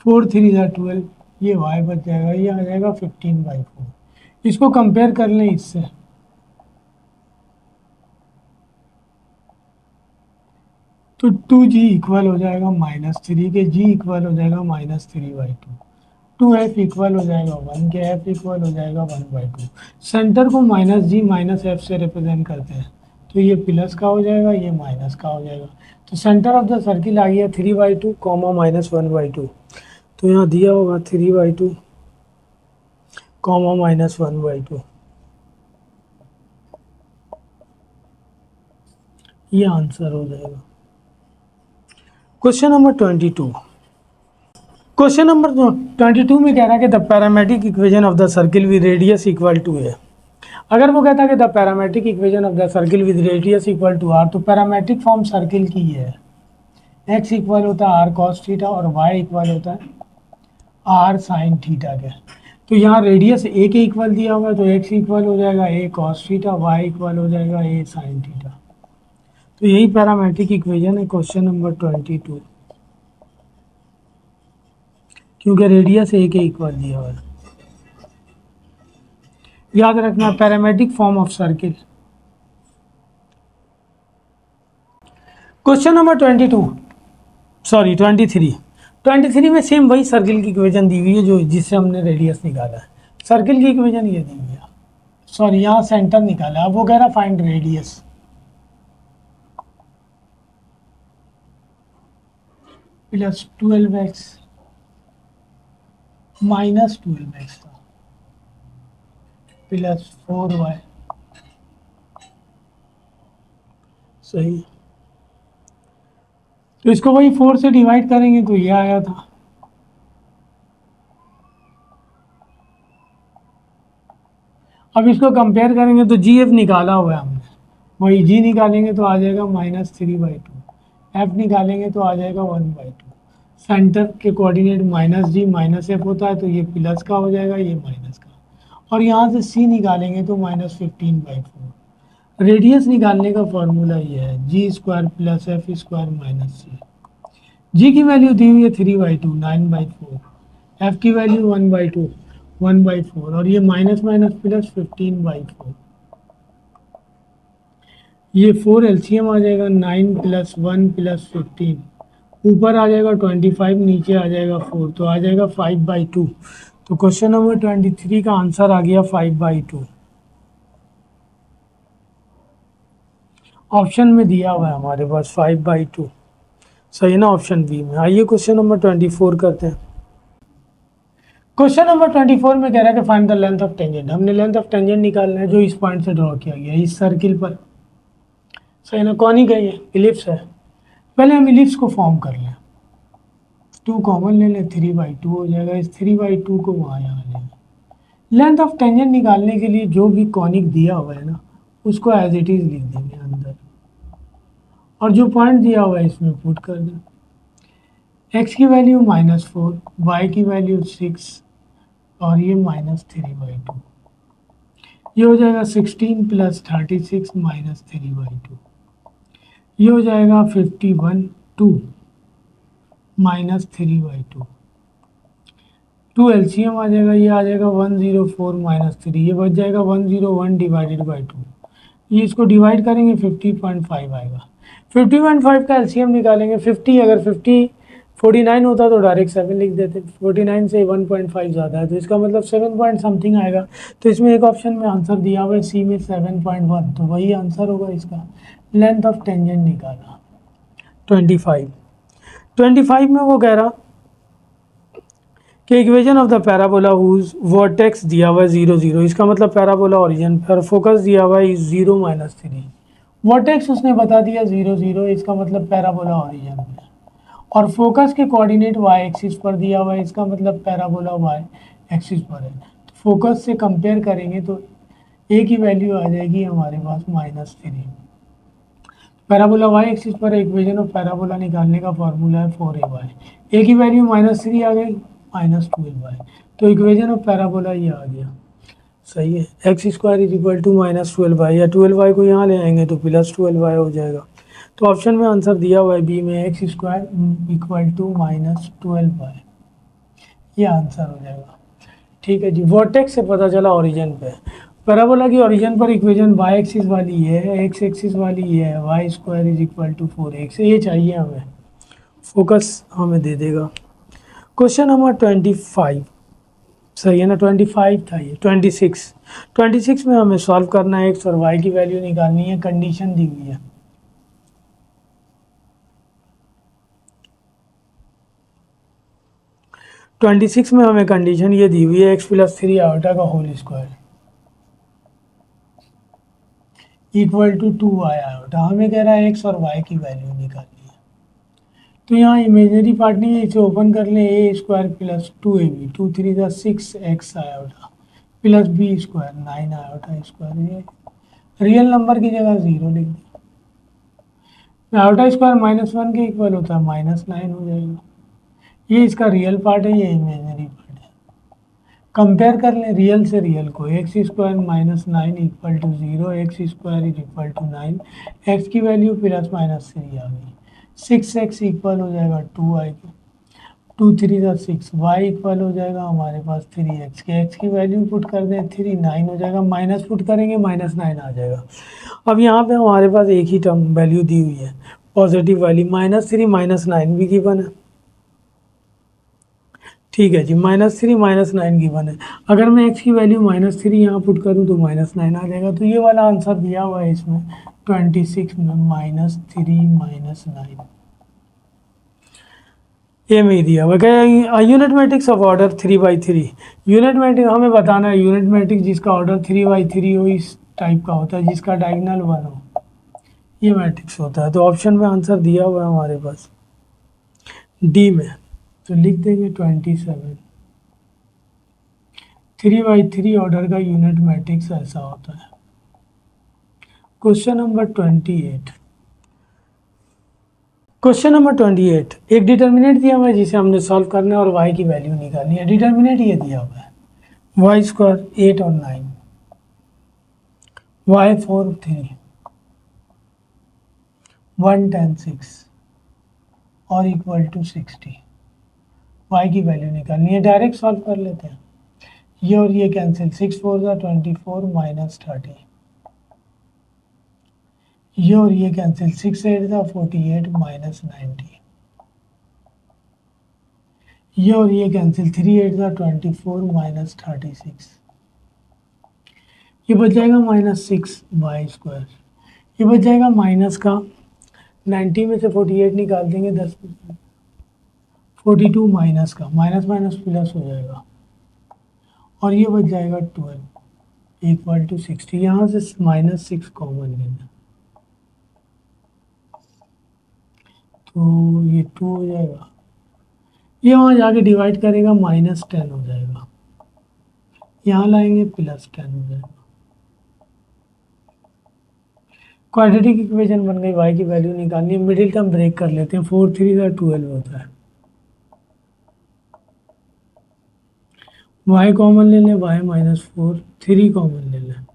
4 3 12, ये y बच जाएगा, ये आ जाएगा 15/4। इसको कंपेयर कर लें इससे, तो 2g इक्वल हो जाएगा -3 के, g इक्वल हो जाएगा -3/2, 2f इक्वल हो जाएगा 1 के, f इक्वल हो जाएगा 1/2। सेंटर को -g -f से रिप्रेजेंट करते हैं, तो ये प्लस का हो जाएगा, ये माइनस का हो जाएगा, तो सेंटर ऑफ द सर्किल आ गया 3/2 -1/2, तो यहाँ दिया होगा 3/2 -1/2, ये आंसर हो जाएगा। क्वेश्चन नंबर 22, क्वेश्चन नंबर 22 में कह रहा है कि the parametric equation of the circle with radius equal to है। अगर वो कहता है कि the parametric equation of the circle with radius equal to r, तो पैरामेट्रिक फॉर्म सर्किल की है, एक्स इक्वल होता है आर कॉस थीटा और वाई इक्वल होता है आर साइन थीटा के। तो यहाँ रेडियस ए के इक्वल दिया हुआ है, तो एक्स इक्वल हो जाएगा ए कॉस थीटा, वाई इक्वल हो जाएगा ए साइन थीटा, तो यही पैरामेट्रिक इक्वेशन है क्वेश्चन नंबर 22, क्योंकि रेडियस ए के इक्वल दिया हुआ है। याद रखना parametric form of circle. Question number 23 में सेम वही सर्किल की इक्वेशन दी हुई है जो जिससे हमने रेडियस निकाला है, सर्किल की इक्वेशन ये दी हुई है, सॉरी यहाँ सेंटर निकाला है, अब वो कह रहा find radius. Plus 12x minus 12x था प्लस 4y। सही। तो इसको वही 4 से डिवाइड करेंगे तो ये आया था। अब इसको कंपेयर करेंगे तो जी एफ निकाला हुआ है हमने, वही जी निकालेंगे तो आ जाएगा -3/2। एफ निकालेंगे तो आ जाएगा 1/2। सेंटर के कोऑर्डिनेट -g -f होता है तो ये प्लस का हो जाएगा, ये माइनस का। और यहाँ से सी निकालेंगे तो -15/4। रेडियस निकालने का फॉर्मूला ये है g² + f² - c। जी की वैल्यू दी हुई है 3/2 9/4। एफ की वैल्यू 1/2 1/4 और ये माइनस माइनस प्लस 15/4। ये 4 एलसीएम आ जाएगा 9 + 1 + 15। ऊपर आ जाएगा 25, नीचे आ जाएगा 4 तो आ जाएगा 5/2। तो क्वेश्चन नंबर 23 का आंसर आ गया 5/2। ऑप्शन में दिया हुआ है हमारे पास 5/2। सही ना ऑप्शन बी में। आइए क्वेश्चन नंबर 24 करते हैं। क्वेश्चन नंबर 24 में कह रहा है कि find the length of tangent. हमने लेंथ ऑफ टेंजेंट निकालना है जो इस पॉइंट से ड्रॉ किया गया है इस सर्किल पर। सही ना, कौन है ये इलिप्स है। पहले हम इलिप्स को फॉर्म कर लें। 2 कॉमन ले लें 3/2 हो जाएगा। इस 3/2 को वहाँ यहाँ ले लें। लेंथ ऑफ टेंजेंट निकालने के लिए जो भी कॉनिक दिया हुआ है ना उसको एज इट इज लिख देंगे अंदर, और जो पॉइंट दिया हुआ है इसमें पुट कर दें। x की वैल्यू -4, y की वैल्यू 6 और ये -3/2। ये हो जाएगा 16 + 36 - 3/2। ये हो जाएगा 51 2 -3/2। 2 एलसीएम आ जाएगा, ये आ जाएगा 104 - 3। ये बच जाएगा 101 / 2। ये इसको डिवाइड करेंगे 50.5 आएगा। 50.5 का एलसीएम निकालेंगे। 50 अगर 49 होता तो डायरेक्ट 7 लिख देते। 49 से 1.5 ज़्यादा है तो इसका मतलब 7 पॉइंट समथिंग आएगा। तो इसमें एक ऑप्शन में आंसर दिया हुआ है सी में 7.1, तो वही आंसर होगा इसका। लेंथ ऑफ टेंजेंट निकाला। 25 में वो कह रहा कि equation of the parabola whose vertex दिया हुआ है 0 0। इसका मतलब पैराबोला ओरिजिन पर फोकस दिया हुआ है 0 -3। वर्टेक्स उसने बता दिया 0 0, इसका मतलब पैराबोला ओरिजिन है। और फोकस के कोऑर्डिनेट y एक्सिस पर दिया हुआ है, इसका मतलब पैराबोला y एक्सिस पर है। तो फोकस से कंपेयर करेंगे तो a की वैल्यू आ जाएगी हमारे पास -3। पैराबोला y एक्सिस पर इक्वेशन ऑफ पैराबोला निकालने का फॉर्मूला है 4ay। a की वैल्यू -3 आ गई, -12y। तो इक्वेशन ऑफ पैराबोला ये आ गया। सही है। x² = -12y, या 12y को यहाँ ले आएंगे तो +12y हो जाएगा। तो ऑप्शन में आंसर दिया हुआ है बी में x² = -12y। ये आंसर हो जाएगा। ठीक है जी। वर्टेक्स से पता चला ओरिजिन पे। पैराबोला की ओरिजिन पर इक्वेशन y एक्सिस वाली ये है, x एक्सिस वाली ये है, y² = 4x। ये चाहिए हमें, फोकस हमें दे देगा। Question number 25। सही है ना, 25 था ये। 26 में हमें सॉल्व करना है, x और y की वैल्यू निकालनी है। कंडीशन दी हुई है। ट्वेंटी सिक्स में हमें कंडीशन ये दी हुई है x + 3 आयोटा का होल स्क्वायर = 2y आयोटा। हमें कह रहा है x और y की वैल्यू निकालनी है। तो यहाँ इमेजनरी पार्ट नहीं है, इसे ओपन कर लें। a² + 2ab 2 3 = 6x iota plus b² 9 iota square. ये रियल नंबर की जगह 0 लिख दें। आयोटा स्क्वायर -1 के इक्वल होता है -9 हो जाएगा। ये इसका रियल पार्ट है, ये इमेजनरी पार्ट है। कंपेयर कर लें रियल से रियल को। x² - 9 = 0, x² = 9, x की वैल्यू +-3 आ गई। 6x इक्वल हो जाएगा 2 आएगी, 2 3 = 6, y इक्वल हो जाएगा हमारे पास 3x के। x की वैल्यू पुट कर दें 3, 9 हो जाएगा, माइनस पुट करेंगे -9 आ जाएगा। अब यहाँ पे हमारे पास एक ही टर्म वैल्यू दी हुई है पॉजिटिव वाली, -3 -9 भी गिवन है। ठीक है जी, -3 -9 गिवन है। अगर मैं x की वैल्यू -3 यहाँ पुट करूँ तो -9 आ जाएगा। तो ये वाला आंसर दिया हुआ है इसमें 26 में -3 -9। ए में ही दिया हुआ क्या, unit matrix of order 3/3। Unit matrix हमें बताना है, यूनिट मैट्रिक्स जिसका ऑर्डर 3/3 हो इस टाइप का होता है, जिसका डायगोनल 1 हो, ये मैट्रिक्स होता है। तो ऑप्शन में आंसर दिया हुआ है हमारे पास डी में, तो लिख देंगे 27। 3/3 ऑर्डर का यूनिट मैट्रिक्स ऐसा होता है। Question number 28। क्वेश्चन नंबर 28, एक डिटर्मिनेंट दिया हुआ है जिसे हमने सॉल्व करना है और y की वैल्यू निकालनी है। डिटर्मिनेंट ये दिया हुआ है y² 8 और 9, y4 3, 1 10 6 और इक्वल टू 60। y की वैल्यू निकालनी है, डायरेक्ट सॉल्व कर लेते हैं। ये और ये कैंसिल, 6 4 24 माइनस 30, ये और ये कैंसिल, 6 8 48 माइनस 90, ये और ये कैंसिल, 3 8 24 माइनस 36, ये बच जाएगा -6y²। ये बच जाएगा माइनस का, 90 में से 48 निकाल देंगे 10%, 42 माइनस का, माइनस माइनस प्लस हो जाएगा और ये बच जाएगा 12 इक्वल टू 60। यहाँ से -6 कॉमन लेना, तो ये 2 हो जाएगा, ये वहाँ जाके डिवाइड करेगा -10 हो जाएगा, यहाँ लाएंगे +10 हो जाएगा। क्वाड्रेटिक इक्वेशन बन गई, y की वैल्यू निकालनी है। मिडिल टर्म ब्रेक कर लेते हैं, 4 3 12 होता है। y कॉमन ले लें, y -4, 3 कॉमन ले लें,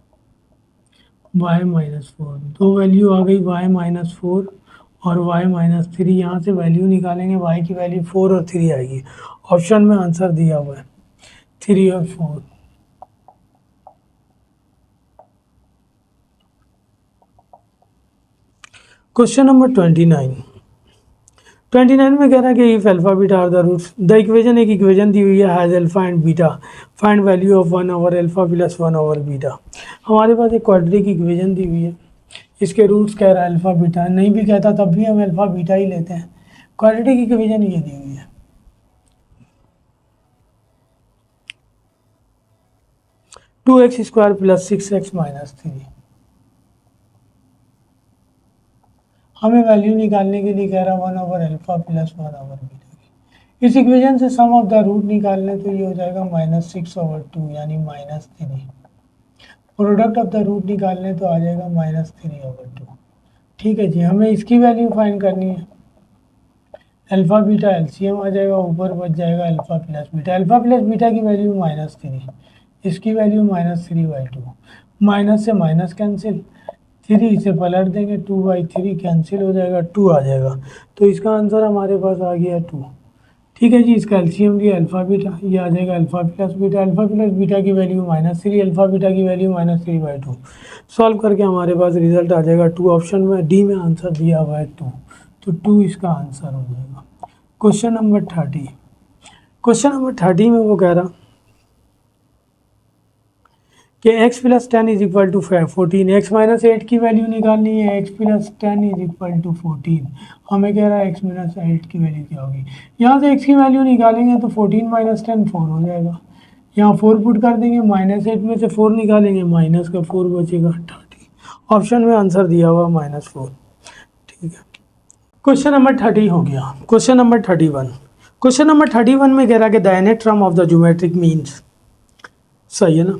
y -4, दो वैल्यू आ गई, y -4 और y -3। यहाँ से वैल्यू निकालेंगे, y की वैल्यू 4 और 3 आएगी। ऑप्शन में आंसर दिया हुआ है 3 और 4। क्वेश्चन नंबर 29 में कह रहा है कि if alpha beta are the roots, the equation, एक इक्वेशन दी हुई है, has alpha and beta, find value of 1 over alpha plus 1 over beta. हमारे पास एक क्वाड्रेटिक इक्वेशन दी हुई है, इसके रूट्स कह रहा है अल्फा बीटा, नहीं भी कहता तब भी हम अल्फा बीटा ही लेते हैं। क्वाड्रेटिक इक्वेशन ये दी हुई है, 2x² + 6x - 3। हमें वैल्यू निकालने के लिए कह रहा है 1 over alpha plus 1 over beta. इस इक्वेशन से सम ऑफ द रूट निकालने तो ये हो जाएगा -6/2 यानी -3। प्रोडक्ट ऑफ द रूट निकालने तो आ जाएगा -3/2। ठीक है जी, हमें इसकी वैल्यू फाइंड करनी है। अल्फा बीटा एलसीएम आ जाएगा, ऊपर बच जाएगा alpha plus beta. Alpha plus beta की वैल्यू -3, इसकी वैल्यू -3/2। माइनस से माइनस कैंसिल, 3 से पलट देंगे, 2/3 कैंसिल हो जाएगा, 2 आ जाएगा। तो इसका आंसर हमारे पास आ गया 2। ठीक है जी, इसका एलसीएम लिया अल्फा बीटा, ये आ जाएगा alpha plus beta. Alpha plus beta की वैल्यू -3, अल्फा बीटा की वैल्यू -3/2। सॉल्व करके हमारे पास रिजल्ट आ जाएगा 2। ऑप्शन में डी में आंसर दिया हुआ है 2, तो 2 इसका आंसर हो जाएगा। Question number 30। क्वेश्चन नंबर 30 में वो कह रहा कि x + 10 = 14, x - 8 की वैल्यू निकालनी है, x + 10 = 14। हमें कह रहा है x - 8 की वैल्यू क्या होगी। यहाँ से x की वैल्यू निकालेंगे तो 14 - 10 4 हो जाएगा, यहाँ 4 पुट कर देंगे, -8 में से 4 निकालेंगे, माइनस का 4 बचेगा 30। ऑप्शन में आंसर दिया हुआ -4। ठीक है, क्वेश्चन नंबर 30 हो गया। Question number 31। क्वेश्चन नंबर 31 में कह रहा है कि the nth term of the geometric means, सही है ना,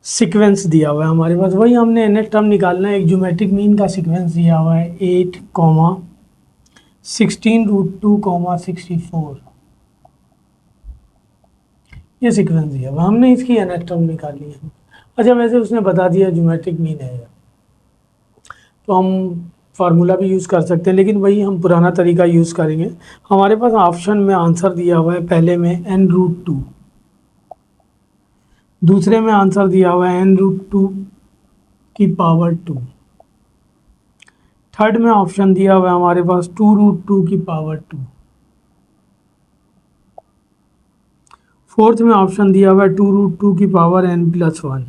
सीक्वेंस दिया हुआ है हमारे पास, वही हमने nth टर्म निकालना है। एक ज्योमेट्रिक मीन का सीक्वेंस दिया हुआ है 8, 16√2, 64, ये सीक्वेंस दिया हुआ, हमने इसकी nth टर्म निकालनी है। अच्छा, वैसे उसने बता दिया ज्योमेट्रिक मीन है, तो हम फार्मूला भी यूज़ कर सकते हैं, लेकिन वही हम पुराना तरीका यूज़ करेंगे। हमारे पास ऑप्शन में आंसर दिया हुआ है, पहले में n√2, दूसरे में आंसर दिया हुआ है n√2 की पावर 2, थर्ड में ऑप्शन दिया हुआ है हमारे पास 2√2 की पावर 2, फोर्थ में ऑप्शन दिया हुआ है 2√2 की पावर n+1।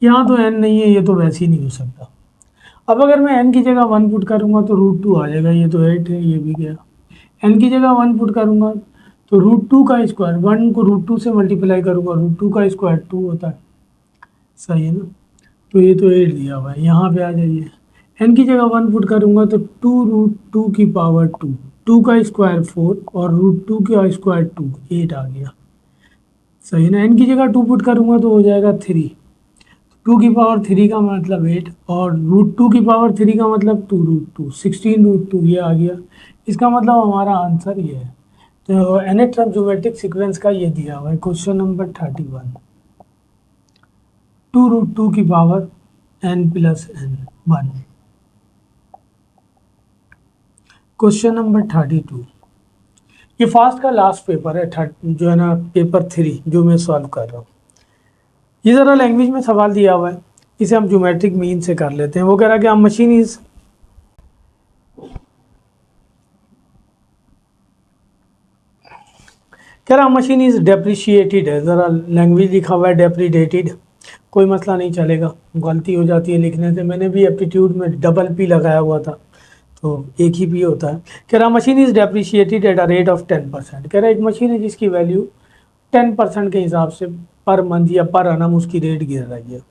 यहाँ तो n नहीं है, ये तो वैसे ही नहीं हो सकता। अब अगर मैं n की जगह 1 पुट करूँगा तो √2 आ जाएगा, ये तो 8 है, ये भी गया। n की जगह 1 पुट करूँगा तो √2 का स्क्वायर, 1 को √2 से मल्टीप्लाई करूँगा, √2 का स्क्वायर 2 होता है, सही है ना। तो ये तो 8 दिया हुआ है, यहाँ पे आ जाइए। n की जगह 1 पुट करूँगा तो 2 √2 की पावर 2, 2 का स्क्वायर 4 और √2 का स्क्वायर 2, 8 आ गया, सही है ना। n की जगह 2 पुट करूँगा तो हो जाएगा 3, 2 की पावर 3 का मतलब 8 और √2 की पावर 3 का मतलब 2 √2, 16 √2, ये आ गया। इसका मतलब हमारा आंसर ये है। तो nth ज्योमेट्रिक सीक्वेंस का ये दिया हुआ है क्वेश्चन नंबर 31, 2 √2 की power n plus n 1। Question number 32, ये फास्ट का लास्ट पेपर है, जो है ना पेपर 3 जो मैं सॉल्व कर रहा हूँ। ये ज़रा लैंग्वेज में सवाल दिया हुआ है, इसे हम ज्योमेट्रिक मीन से कर लेते हैं। वो कह रहा है कि हम machine is machine is depreciated है, ज़रा लैंग्वेज लिखा हुआ है डेप्रिडेटेड, कोई मसला नहीं चलेगा, गलती हो जाती है लिखने से। मैंने भी एप्टीट्यूड में डबल पी लगाया हुआ था तो एक ही पी होता है। कह रहा machine is depreciated at a rate of 10%। कह रहा एक मशीन है जिसकी वैल्यू 10% के हिसाब से पर मंथ या पर annum उसकी रेट गिर रही है।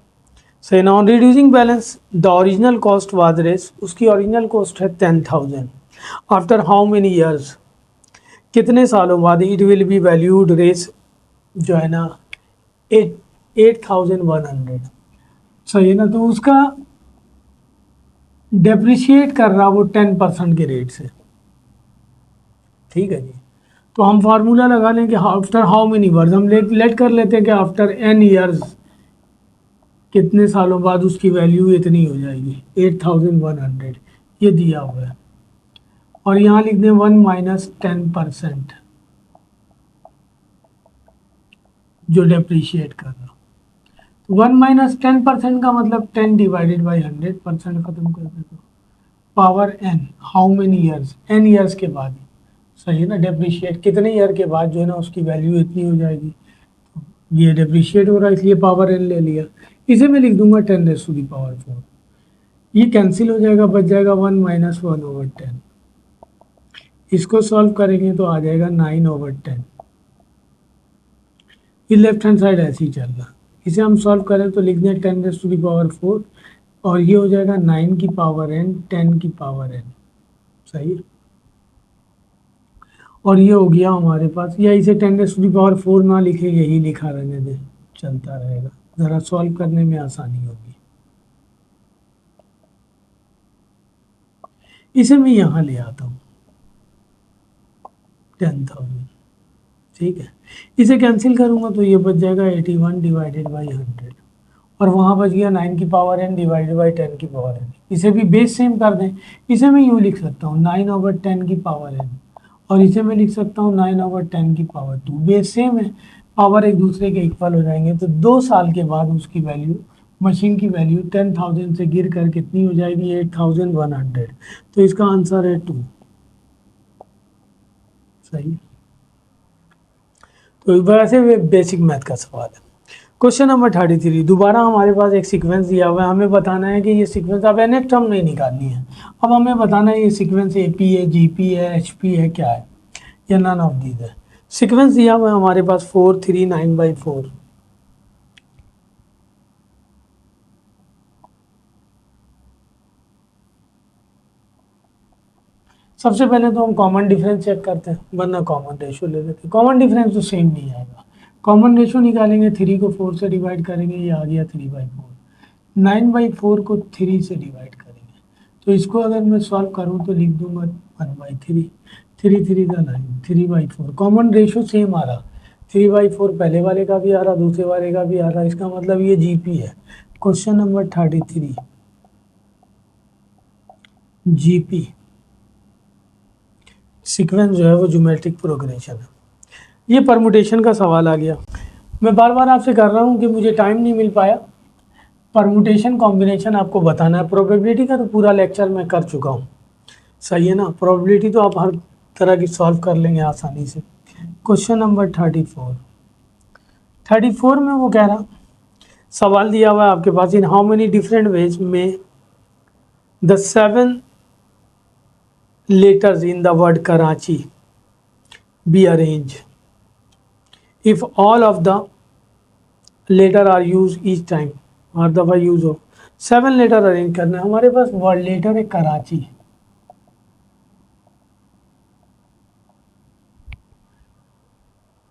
सही ना। On reducing balance the original cost was race, उसकी ओरिजिनल कॉस्ट है 10,000। आफ्टर हाउ मेनी ईयर्स, कितने सालों बाद it will be valued race जो है ना 8,100। सही है ना। तो उसका डेप्रिशिएट कर रहा वो 10% के रेट से, ठीक है जी। तो हम फार्मूला लगा लें कि आफ्टर हाउ मेनी ईयर्स, हम लेट कर लेते हैं कि आफ्टर n ईयर्स, कितने सालों बाद उसकी वैल्यू इतनी हो जाएगी 8,100, ये दिया हुआ है। और यहाँ लिख दें 1 माइनस 10% जो डेप्रीशिएट कर रहा। 1 माइनस 10% का मतलब 10 डिवाइडेड बाई 100%, खत्म कर दे तो power n, how many years, n years के बाद, सही है ना। डेप्रीशिएट कितने ईयर के बाद जो है ना उसकी वैल्यू इतनी हो जाएगी। ये डेप्रीशिएट हो रहा है इसलिए पावर n ले लिया। इसे मैं लिख दूंगा 10⁻⁴। ये कैंसिल हो जाएगा, बच जाएगा 1 माइनस 1/10। इसको सॉल्व करेंगे तो आ जाएगा 9/10। ये लेफ्ट हैंड साइड ऐसे ही चल रहा। इसे हम सॉल्व करें तो लिख दें 10⁻⁴ और ये हो जाएगा 9 की पावर n, 10 की पावर n, सही है। और ये हो गया हमारे पास, या इसे 10⁻⁴ ना लिखे, यही लिखा रहने दें, चलता रहेगा, ज़रा सॉल्व करने में आसानी होगी। इसे मैं यहाँ ले आता हूँ 10,000, ठीक है। इसे कैंसिल करूँगा तो ये बच जाएगा 81 डिवाइडेड बाई 100 और वहाँ बच गया 9 की पावर n डिवाइडेड बाई 10 की पावर n। इसे भी बेस सेम कर दें, इसे मैं यूँ लिख सकता हूँ 9/10 की पावर n और इसे मैं लिख सकता हूँ 9/10 की पावर 2। बेस सेम है, पावर एक दूसरे के इक्वल हो जाएंगे। तो 2 साल के बाद उसकी वैल्यू, मशीन की वैल्यू 10,000 से गिर कर कितनी हो जाएगी 8,100। तो इसका आंसर है 2, सही। तो वैसे बेसिक मैथ का सवाल है। क्वेश्चन नंबर 33, दोबारा हमारे पास एक सीक्वेंस दिया हुआ है, हमें बताना है कि ये सीक्वेंस, अब nth टर्म नहीं निकालनी है, अब हमें बताना है ये सीक्वेंस AP है, GP है, HP है, क्या है, या नन ऑफ दीज है। सीक्वेंस दिया हुआ है हमारे पास 4 3 9/4। सबसे पहले तो हम कॉमन डिफरेंस चेक करते हैं, वरना कॉमन रेशो ले लेते हैं। कॉमन डिफरेंस तो सेम नहीं आएगा, कॉमन रेशो निकालेंगे, 3 को 4 से डिवाइड करेंगे, ये आ गया 3/4। 9/4 को 3 से डिवाइड करेंगे, तो इसको अगर मैं सॉल्व करूँ तो लिख दूंगा 1/3, 3 3 का 9, 3/4। कॉमन रेशो सेम आ रहा, 3/4 पहले वाले का भी आ रहा, दूसरे वाले का भी आ रहा, इसका मतलब ये GP है। क्वेश्चन नंबर 33, GP सीक्वेंस जो है वो ज्योमेट्रिक प्रोग्रेशन है। ये परमुटेशन का सवाल आ गया। मैं बार बार आपसे कर रहा हूँ कि मुझे टाइम नहीं मिल पाया, परमुटेशन कॉम्बिनेशन आपको बताना है। प्रोबेबिलिटी का तो पूरा लेक्चर मैं कर चुका हूँ, सही है ना। प्रोबेबिलिटी तो आप हर तरह की सॉल्व कर लेंगे आसानी से। क्वेश्चन नंबर 34 में वो कह रहा, सवाल दिया हुआ है आपके पास, in how many different ways में the 7 letters in the word Karachi be arranged if all of the letter are used each time, हर दफा यूज हो। 7 लेटर अरेंज करना है। हमारे पास वर्ड लेटर है कराची,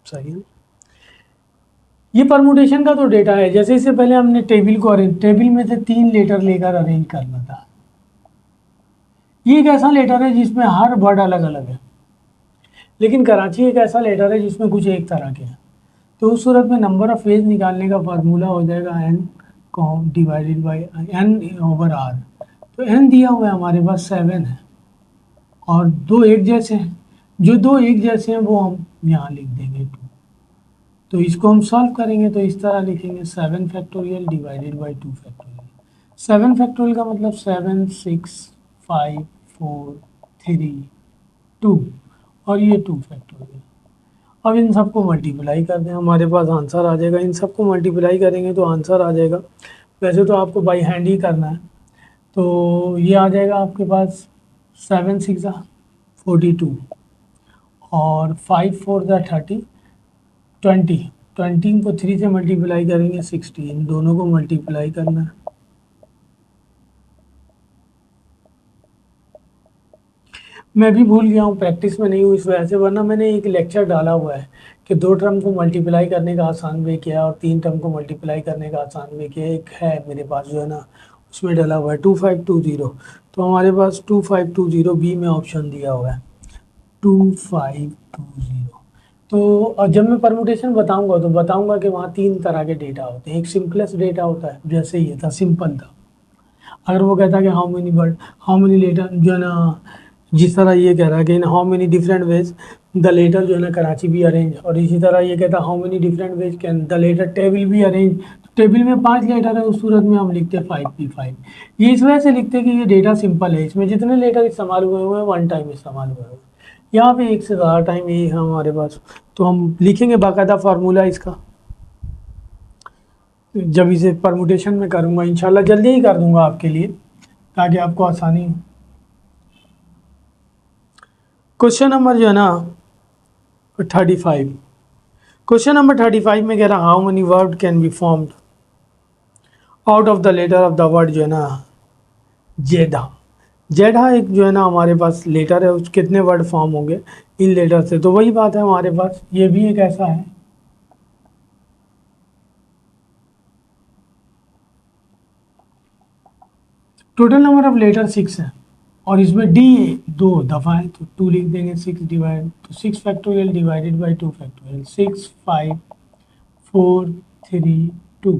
सही है। ये परमुटेशन का तो डेटा है। जैसे इससे पहले हमने टेबल को अरेंज, टेबल में से 3 लेटर लेकर अरेंज करना था। ये एक ऐसा लेटर है जिसमें हर वर्ड अलग अलग है, लेकिन कराची एक ऐसा लेटर है जिसमें कुछ एक तरह के हैं। तो उस सूरत में नंबर ऑफ फेज निकालने का फार्मूला हो जाएगा n divided by n over r। तो n दिया हुआ है हमारे पास 7 है और 2 एक जैसे हैं। जो 2 एक जैसे हैं वो हम यहाँ लिख देंगे 2। तो इसको हम सॉल्व करेंगे तो इस तरह लिखेंगे 7 factorial divided by 2 factorial. 7 factorial का मतलब 7 6 5 4 3 2 और ये 2 फैक्टोरियल। अब इन सबको मल्टीप्लाई कर दें, हमारे पास आंसर आ जाएगा। इन सबको मल्टीप्लाई करेंगे तो आंसर आ जाएगा। वैसे तो आपको बाई हैंड ही करना है। तो ये आ जाएगा आपके पास 7 6 42 और 5 4 30 20। 20 को 3 से मल्टीप्लाई करेंगे 60। इन दोनों को मल्टीप्लाई करना है। मैं भी भूल गया हूँ, प्रैक्टिस में नहीं हूँ इस वजह से, वरना मैंने एक लेक्चर डाला हुआ है कि 2 टर्म को मल्टीप्लाई करने का आसान वे किया और 3 टर्म को मल्टीप्लाई करने का आसान वे किया। एक है मेरे पास जो है ना, उसमें डाला हुआ है 2520। तो हमारे पास 2520 बी में ऑप्शन दिया हुआ है 2520। तो जब मैं परमुटेशन बताऊंगा तो बताऊंगा कि वहाँ 3 तरह के डेटा होते हैं। एक सिंपलेस्ट डेटा होता है, जैसे ये था, सिंपल था। अगर वो कहता है कि how many word, how many letter, जो है ना, जिस तरह ये कह रहा है कि in how many different ways the letter जो है ना कराची भी अरेंज, और इसी तरह ये कहता है how many different ways can the letter table be arrange. तो टेबल में 5 लेटर है, उस सूरत में हम लिखते हैं 5p5। ये इस वजह से लिखते हैं कि ये डेटा सिंपल है, इसमें जितने लेटर इस्तेमाल हुए हैं 1 टाइम इस्तेमाल हुए हैं। यहाँ पे एक से ज़्यादा टाइम ये है हमारे पास। तो हम लिखेंगे बाकायदा फार्मूला इसका, जब इसे परमुटेशन में करूँगा इंशाल्लाह जल्दी ही कर दूँगा आपके लिए ताकि आपको आसानी हो। क्वेश्चन नंबर जो है ना 35, क्वेश्चन नंबर 35 में कह रहा how many word can be formed out of the letter of the word जो है ना जेडा। जेडा एक जो है ना हमारे पास लेटर है, उस कितने वर्ड फॉर्म होंगे इन लेटर से। तो वही बात है हमारे पास, ये भी एक ऐसा है। टोटल नंबर ऑफ लेटर 6 है और इसमें डी 2 दफ़ा है, तो 2 लिख देंगे। 6 डिवाइड, तो 6 factorial divided by 2 factorial. 6 5 4 3 2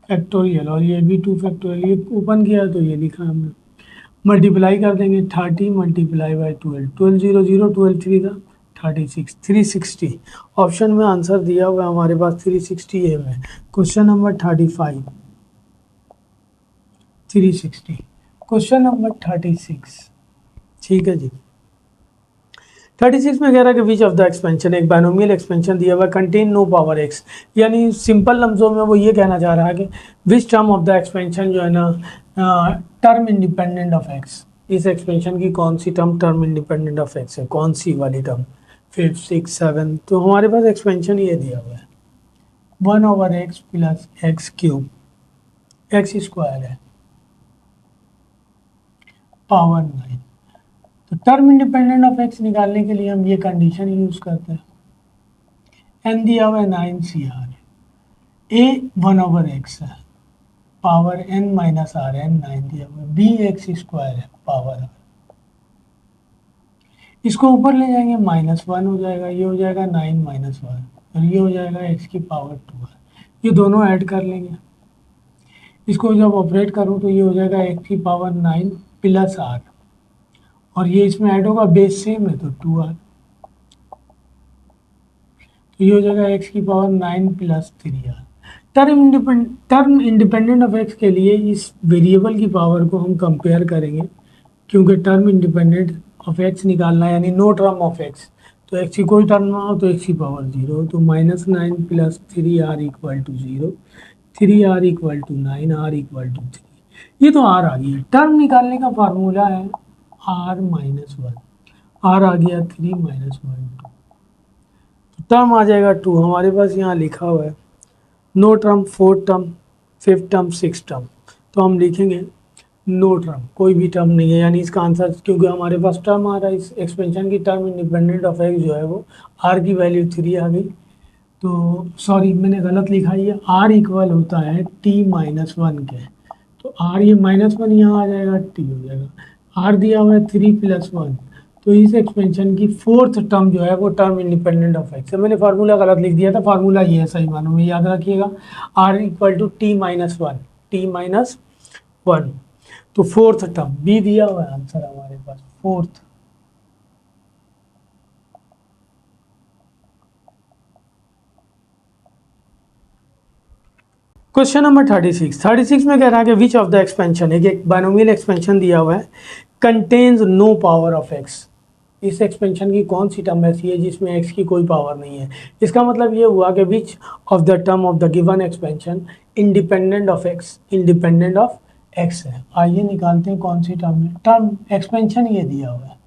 factorial, और ये भी 2 फैक्टोरियल। ये ओपन किया तो ये लिखा हमने। मल्टीप्लाई कर देंगे 30 मल्टीप्लाई बाई 12, 12 0 0 12 3 था 36, 360। ऑप्शन में आंसर दिया हुआ है हमारे पास 360 ए में। Question number 35 360। क्वेश्चन नंबर 36, ठीक है जी। 36 में कह रहा है कि विच ऑफ द एक्सपेंशन, एक बाइनोमियल एक्सपेंशन दिया हुआ कंटेन नो पावर एक्स, यानी सिंपल लफ्ज़ों में वो ये कहना चाह रहा है कि which term of the expansion जो है ना टर्म इंडिपेंडेंट ऑफ एक्स। इस एक्सपेंशन की कौन सी term term independent of x है, कौन सी वाली टर्म, 5 6 7। तो हमारे पास एक्सपेंशन ये दिया हुआ है 1/x plus x cube, x square है पावर 9। तो टर्म इंडिपेंडेंट ऑफ एक्स निकालने के लिए हम ये कंडीशन यूज करते हैं। एन दिया हुआ है 9 CR, ए 1/x है power n minus r, n 9 दिया हुआ है, बी एक्स स्क्वायर है पावर r। इसको ऊपर ले जाएंगे -1 हो जाएगा, ये हो जाएगा 9 माइनस 1 और ये हो जाएगा x की पावर 2 है। ये दोनों ऐड कर लेंगे। इसको जब ऑपरेट करूँ तो ये हो जाएगा x की पावर 9 प्लस r, और ये इसमें ऐड होगा, बेस सेम है तो 2r। तो ये हो जाएगा x की power 9 plus 3r। Term independent of x के लिए इस वेरिएबल की पावर को हम कंपेयर करेंगे, क्योंकि टर्म इंडिपेंडेंट ऑफ x निकालना है, यानी नो टर्म ऑफ x। तो x की कोई टर्म ना हो तो x की पावर 0, तो -9 plus 3r equal to 0, 3r equal to 9, r equal to 3। ये तो आर आ गया। टर्म निकालने का फार्मूला है आर माइनस वन, आर आ गया 3 माइनस वन टू, टर्म आ जाएगा 2। हमारे पास यहाँ लिखा हुआ है no term, fourth term, fifth term, six term, तो हम लिखेंगे नो टर्म, कोई भी टर्म नहीं है, यानी इसका आंसर, क्योंकि हमारे पास टर्म आ रहा है, इस एक्सपेंशन की टर्म इंडिपेंडेंट ऑफ एक्स जो है वो आर की वैल्यू 3 आ गई। तो सॉरी मैंने गलत लिखा, ये आर इक्वल होता है टी माइनस वन के, तो आर ये माइनस वन यहाँ आ जाएगा, टी हो जाएगा। आर दिया हुआ है 3 प्लस वन, तो इस एक्सपेंशन की फोर्थ टर्म जो है वो टर्म इंडिपेंडेंट ऑफ एक्स है। मैंने फार्मूला गलत लिख दिया था, फार्मूला ये है सही मानों में, याद रखिएगा r equal to t minus one, t minus one. तो फोर्थ टर्म बी दिया हुआ है आंसर हमारे पास, फोर्थ। क्वेश्चन नंबर 36 में कह रहा है कि विच ऑफ द एक्सपेंशन, एक बाइनोमियल एक्सपेंशन दिया हुआ है, contains no power of x. इस एक्सपेंशन की कौन सी टर्म ऐसी है जिसमें एक्स की कोई पावर नहीं है। इसका मतलब ये हुआ कि which of the term of the given expansion independent of x, independent of x है। आइए निकालते हैं कौन सी टर्म है। टर्म एक्सपेंशन ये दिया हुआ है,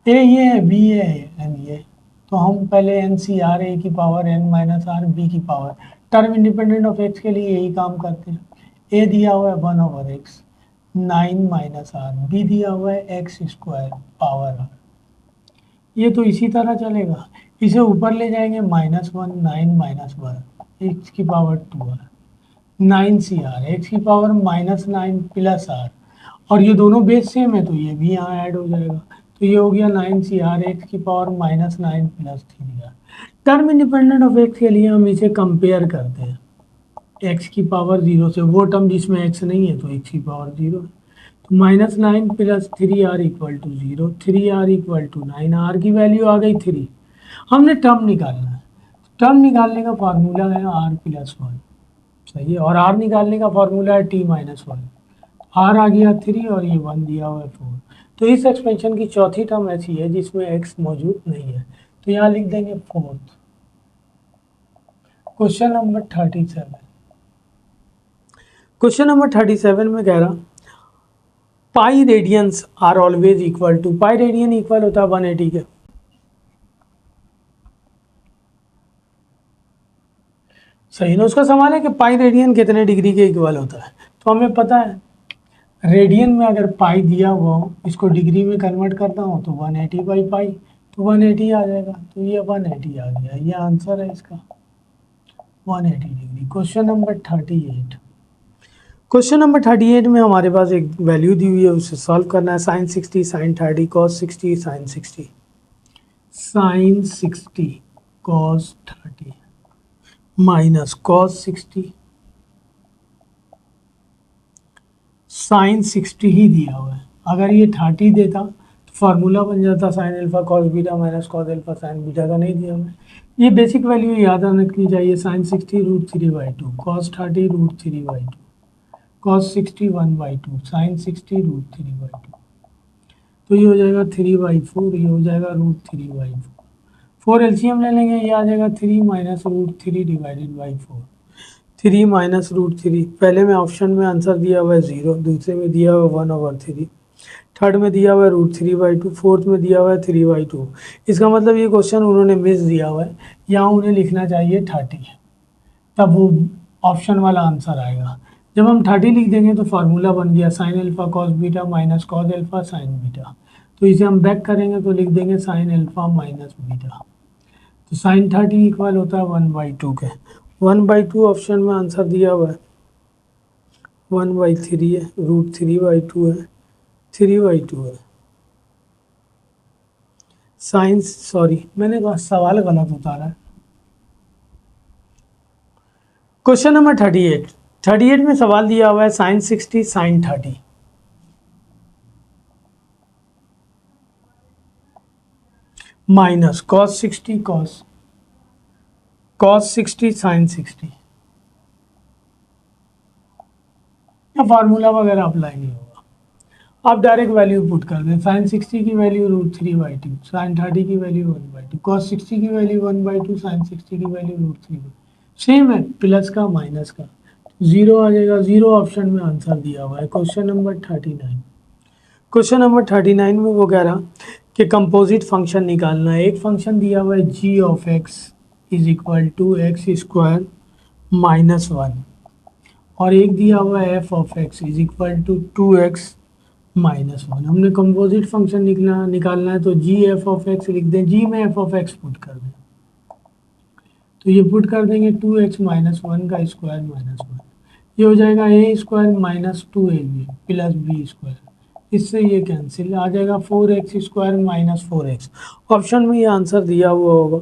ए ये है, बी ये है, एन ये, तो हम पहले एन सी आर ए की power N minus R B की power, term independent of x के लिए यही काम करते हैं। ए दिया हुआ है 1/x 9 माइनस आर, बी दिया हुआ है एक्स स्क्वायर पावर आर। ये तो इसी तरह चलेगा, इसे ऊपर ले जाएंगे minus one, 9 minus one, x की power 2 R, 9 C R, x की पावर माइनस 9 प्लस आर, और ये दोनों बेस सेम है तो ये भी यहाँ ऐड हो जाएगा, तो ये हो गया 9 सी आर, एक्स की power minus 9 plus 3 r. Term independent of x के लिए हम इसे कंपेयर करते हैं एक्स की पावर 0 से, वो टर्म जिसमें एक्स नहीं है तो एक्स की पावर 0 है, तो minus 9 plus 3 r equal to 0, 3 r equal to 9, r की वैल्यू आ गई 3। हमने टर्म निकालना है, टर्म निकालने का फार्मूला है आर प्लस वन, सही है, और आर निकालने का फार्मूला है टी माइनस वन। आर आ गया 3 और ये 1 दिया हुआ है 4। तो इस एक्सपेंशन की चौथी टर्म ऐसी है जिसमें एक्स मौजूद नहीं है, तो यहाँ लिख देंगे fourth. Question number 37, question number 37 में कह रहा pi radians are always equal to, pi radian equal होता है 180 के, सही ना। उसका सवाल है कि पाई रेडियन कितने डिग्री के इक्वल होता है, तो हमें पता है रेडियन में अगर पाई दिया हुआ हो, इसको डिग्री में कन्वर्ट करता हूँ तो 180 बाई पाई, तो 180 आ जाएगा, तो ये 180 आ गया, ये आंसर है इसका 180 degree. Question number 38, question number 38 में हमारे पास एक वैल्यू दी हुई है, उसे सॉल्व करना है। Sine 60 sine 30 cos 60 sine 60, sine 60 cos 30 minus cos 60 sine 60 ही दिया हुआ है। अगर ये 30 देता तो फार्मूला बन जाता sine alpha cos beta minus cos alpha sign beta, का नहीं दिया हुआ है। ये बेसिक वैल्यू याद रखनी चाहिए, साइन 60 √3/2, कॉस 30 √3/2, कॉस 60 1/2, साइन 60 √3/2, तो ये हो जाएगा 3/4, ये हो जाएगा √3/4, 4 एलसीएम ले लेंगे, ये आ जाएगा 3 माइनस √3 डिवाइडेड बाई 4, 3 माइनस √3। पहले में ऑप्शन में आंसर दिया हुआ है 0, दूसरे में दिया हुआ है 1/3, थर्ड में दिया हुआ है √3/2, फोर्थ में दिया हुआ है 3/2। इसका मतलब ये क्वेश्चन उन्होंने मिस दिया हुआ है, यहाँ उन्हें लिखना चाहिए 30, तब वो ऑप्शन वाला आंसर आएगा। जब हम 30 लिख देंगे तो फार्मूला बन गया sine alpha cos beta minus cos alpha sign beta, तो इसे हम बैक करेंगे तो लिख देंगे साइन अल्फा माइनस बीटा, तो साइन 30 इक्वल होता है 1/2 के, 1/2 ऑप्शन में आंसर दिया हुआ है, 1/3 है, √3/2 है, 3/2 है। साइंस, सॉरी मैंने कहा सवाल गलत उतारा है। क्वेश्चन नंबर 38 में सवाल दिया हुआ है sine 60 sine 30, minus cos 60 cos 60 sine 60, या फार्मूला वगैरह अप्लाई नहीं होगा, आप डायरेक्ट वैल्यू पुट कर दें। साइन 60 की वैल्यू √3/2, साइन 30 की वैल्यू 1/2, कॉस 60 की वैल्यू 1/2, साइन 60 की वैल्यू √3/2, सेम है प्लस का माइनस का, जीरो आ जाएगा, जीरो ऑप्शन में आंसर दिया हुआ है। क्वेश्चन नंबर 39, क्वेश्चन नंबर 39 में वो कह रहा कि कंपोजिट फंक्शन निकालना है। एक फंक्शन दिया हुआ है G of x is equal to x square minus one, और एक दिया हुआ है F of x is equal to two x minus one. हमने कंपोजिट फंक्शन निकालना है, तो जी एफ ऑफ एक्स लिख दें, जी में एफ ऑफ एक्स पुट कर दें, तो ये पुट कर देंगे टू एक्स माइनस वन का स्क्वायर माइनस वन, ये हो जाएगा A square minus two A B plus B square, इससे ये कैंसिल आ जाएगा, four x square minus four x. Option में ये आंसर दिया हुआ होगा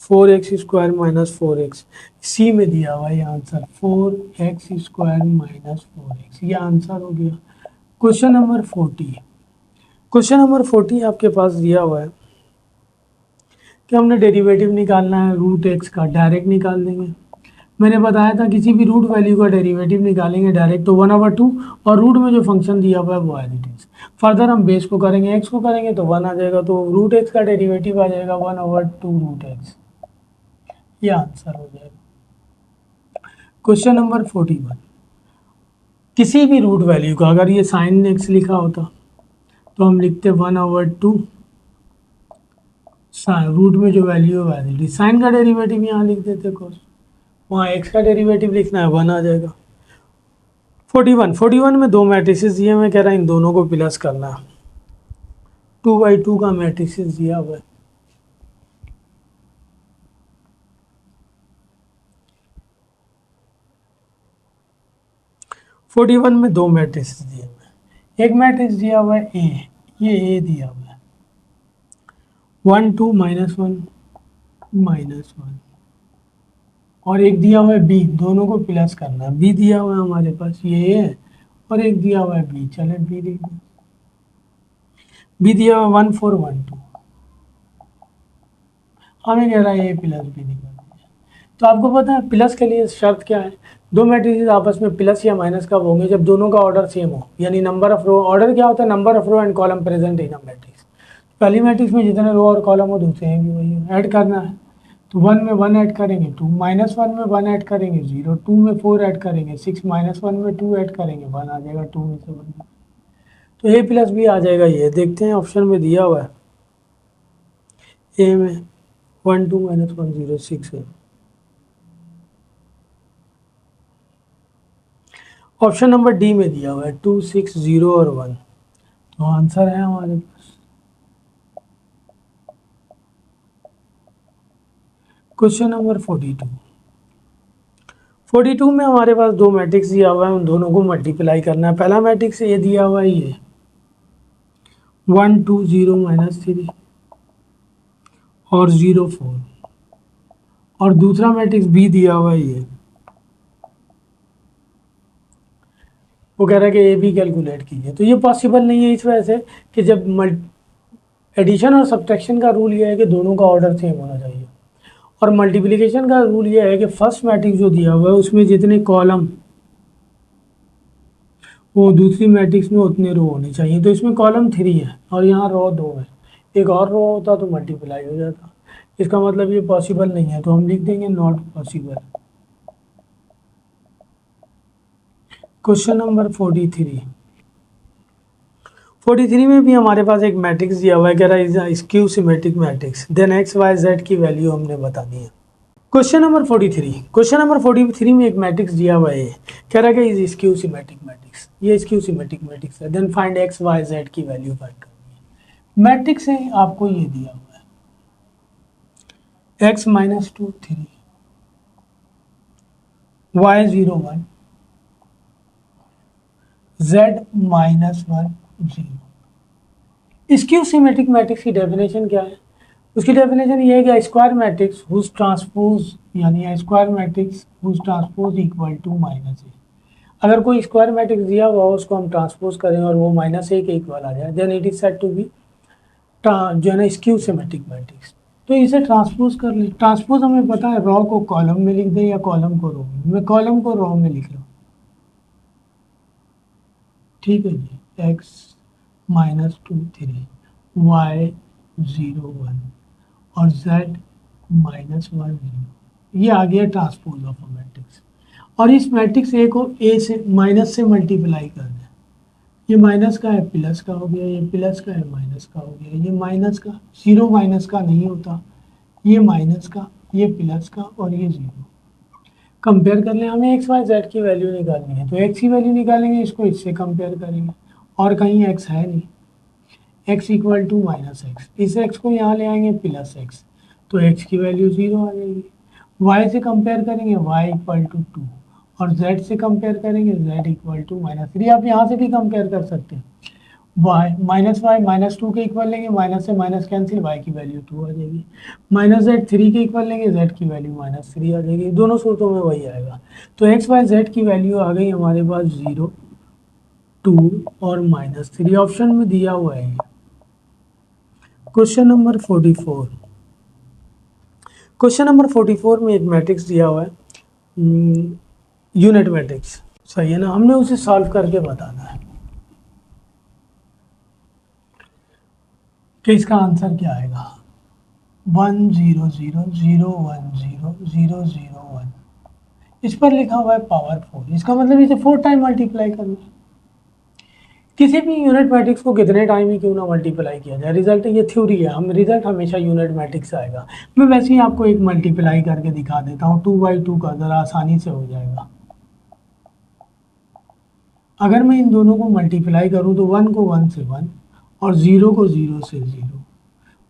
four x square minus four x, C में दिया हुआ ये answer four x square minus four x, ये आंसर हो गया। क्वेश्चन नंबर 40, क्वेश्चन नंबर 40 आपके पास दिया हुआ है कि हमने डेरिवेटिव निकालना है रूट एक्स का, डायरेक्ट निकाल देंगे। मैंने बताया था किसी भी रूट वैल्यू का डेरिवेटिव निकालेंगे डायरेक्ट तो 1/2, और रूट में जो फंक्शन दिया हुआ है वो एज इट इज। फर्दर हम बेस को करेंगे, एक्स को करेंगे तो 1 आ जाएगा, तो रूट एक्स का डेरिवेटिव आ जाएगा 1/2 रूट एक्स, ये आंसर हो जाएगा। क्वेश्चन नंबर 41, किसी भी रूट वैल्यू का अगर ये साइन एक्स लिखा होता तो हम लिखते 1/2 रूट में जो वैल्यू है एज इट इज, साइन का डेरिवेटिव यहाँ लिख देते कोस, वहाँ एक्स का डेरिवेटिव लिखना है 1 आ जाएगा। 41 में दो मैट्रिसेस दिए, मैं कह रहा इन दोनों को प्लस करना है, 2/2 का मैट्रिसेस दिया हुआ है। फोर्टी वन में दो मैट्रिसेस दिए हुए हैं, एक मैट्रिक्स दिया हुआ है ए, ये ए दिया हुआ है 1 2 -1 -1, और एक दिया हुआ है बी, दोनों को प्लस करना है। बी दिया हुआ है हमारे पास ये है, और एक दिया हुआ है बी, चले बी लिख दें। बी दिया हुआ 1 4 1 2, हमें कह रहा है ए प्लस बी निकाल दीजिए। तो आपको पता है प्लस के लिए शर्त क्या है, दो मैट्रिसेस आपस में प्लस या माइनस कब होंगे, जब दोनों का ऑर्डर सेम हो, यानी नंबर ऑफ रो, ऑर्डर क्या होता है, number of row and column present in a matrix. पहली मैट्रिक्स में जितने रो और कॉलम हो दूसरे में भी वही ऐड करना है, तो 1 में 1 ऐड करेंगे 2, -1 में 1 ऐड करेंगे 0, 2 में 4 ऐड करेंगे 6, -1 में 2 ऐड करेंगे 1 आ जाएगा, 2 में से 1, तो ए प्लस बी आ जाएगा। ये देखते हैं ऑप्शन में दिया हुआ है, ए में 1 2 -1 0 6 है। ऑप्शन नंबर डी में दिया हुआ है 2 6 0 और 1, तो आंसर है हमारे पास। क्वेश्चन नंबर 42 में हमारे पास दो मैट्रिक्स दिया हुआ है, उन दोनों को मल्टीप्लाई करना है। पहला मैट्रिक्स ये दिया हुआ है ये 1 2 0 -3 और 0 4, और दूसरा मैट्रिक्स बी दिया हुआ है ये, वो कह रहा है कि ए बी कैलकुलेट कीजिए। तो ये पॉसिबल नहीं है इस वजह से कि जब एडिशन और सब्ट्रैक्शन का रूल ये है कि दोनों का ऑर्डर सेम होना चाहिए, और मल्टीप्लिकेशन का रूल ये है कि फर्स्ट मैट्रिक्स जो दिया हुआ है उसमें जितने कॉलम वो दूसरी मैट्रिक्स में उतने रो होने चाहिए। तो इसमें कॉलम 3 है और यहाँ रो 2 है, एक और रो होता तो मल्टीप्लाई हो जाता, इसका मतलब ये पॉसिबल नहीं है, तो हम लिख देंगे नॉट पॉसिबल। क्वेश्चन नंबर 43 में भी हमारे पास एक मैट्रिक्स दिया हुआ है, कह रहा है skew symmetric matrix, then x y z की वैल्यू हमने बतानी है। क्वेश्चन नंबर 43 में एक मैट्रिक्स दिया हुआ है, कह रहा है कि इज स्क्यू सिमेट्रिक मैट्रिक्स, ये स्क्यू सिमेट्रिक मैट्रिक्स है, then find x y z की वैल्यू फाइंड करनी है। मैट्रिक्स है आपको ये दिया हुआ है x -2 3 y 0 1 z -1 0। Skew symmetric matrix की डेफिनेशन क्या है, उसकी डेफिनेशन ये है कि स्क्वायर मैट्रिक्स हुज ट्रांसपोज, यानी square matrix whose transpose equal to -a। अगर कोई स्क्वायर मैट्रिक्स दिया हुआ हो उसको हम ट्रांसपोज करें और वो -a के इक्वल आ जाए, then it is said to be जो है ना स्क्यू सिमेट्रिक मैट्रिक्स। तो इसे ट्रांसपोज कर ले, ट्रांसपोज हमें पता है रो को कॉलम में लिख दे या कॉलम को रो में, मैं कॉलम को रो में लिख रहा हूँ, ठीक है जी, x -2 3 y 0 1 और z -1 0, ये आ गया ट्रांसपोज ऑफ अ मैट्रिक्स। और इस मैट्रिक्स ए को ए से माइनस से मल्टीप्लाई कर दें। ये माइनस का है प्लस का हो गया, ये प्लस का है माइनस का हो गया, ये माइनस का, जीरो माइनस का नहीं होता, ये माइनस का, ये प्लस का और ये जीरो। कंपेयर कर लें, हमें एक्स वाई जेड की वैल्यू निकालनी है, तो एक्स की वैल्यू निकालेंगे, इसको इससे कंपेयर करेंगे और कहीं एक्स है नहीं, x equal to minus x, इस x को यहाँ ले आएंगे प्लस एक्स, तो x की वैल्यू जीरो आ जाएगी। y से कंपेयर करेंगे y इक्वल टू टू और z से कंपेयर करेंगे z equal to minus three. आप यहाँ से भी कंपेयर कर सकते हैं, y माइनस टू के इक्वल लेंगे, माइनस से माइनस कैंसिल, y की वैल्यू टू आ जाएगी, माइनस जेड थ्री के इक्वल लेंगे, z की वैल्यू माइनस थ्री आ जाएगी। दोनों सूरतों में वही आएगा। तो एक्स वाई जेड की वैल्यू आ गई हमारे पास जीरो, टू और माइनस थ्री, ऑप्शन में दिया हुआ है। क्वेश्चन नंबर 44, क्वेश्चन नंबर 44 में एक मैट्रिक्स दिया हुआ है, यूनिट मैट्रिक्स, सही है ना, हमने उसे सॉल्व करके बताना है कि इसका आंसर क्या आएगा। 1 0 0 0 1 0 0 0 1, इस पर लिखा हुआ है पावर 4, इसका मतलब इसे 4 टाइम मल्टीप्लाई करना है। किसी भी यूनिट मैट्रिक्स को कितने टाइम ही क्यों ना मल्टीप्लाई किया जाए, रिजल्ट ये थ्योरी है, हम रिजल्ट हमेशा यूनिट मैट्रिक्स आएगा। मैं वैसे ही आपको एक मल्टीप्लाई करके दिखा देता हूँ, 2/2 का, ज़रा आसानी से हो जाएगा। अगर मैं इन दोनों को मल्टीप्लाई करूँ तो 1 को 1 से 1 और 0 को 0 से 0,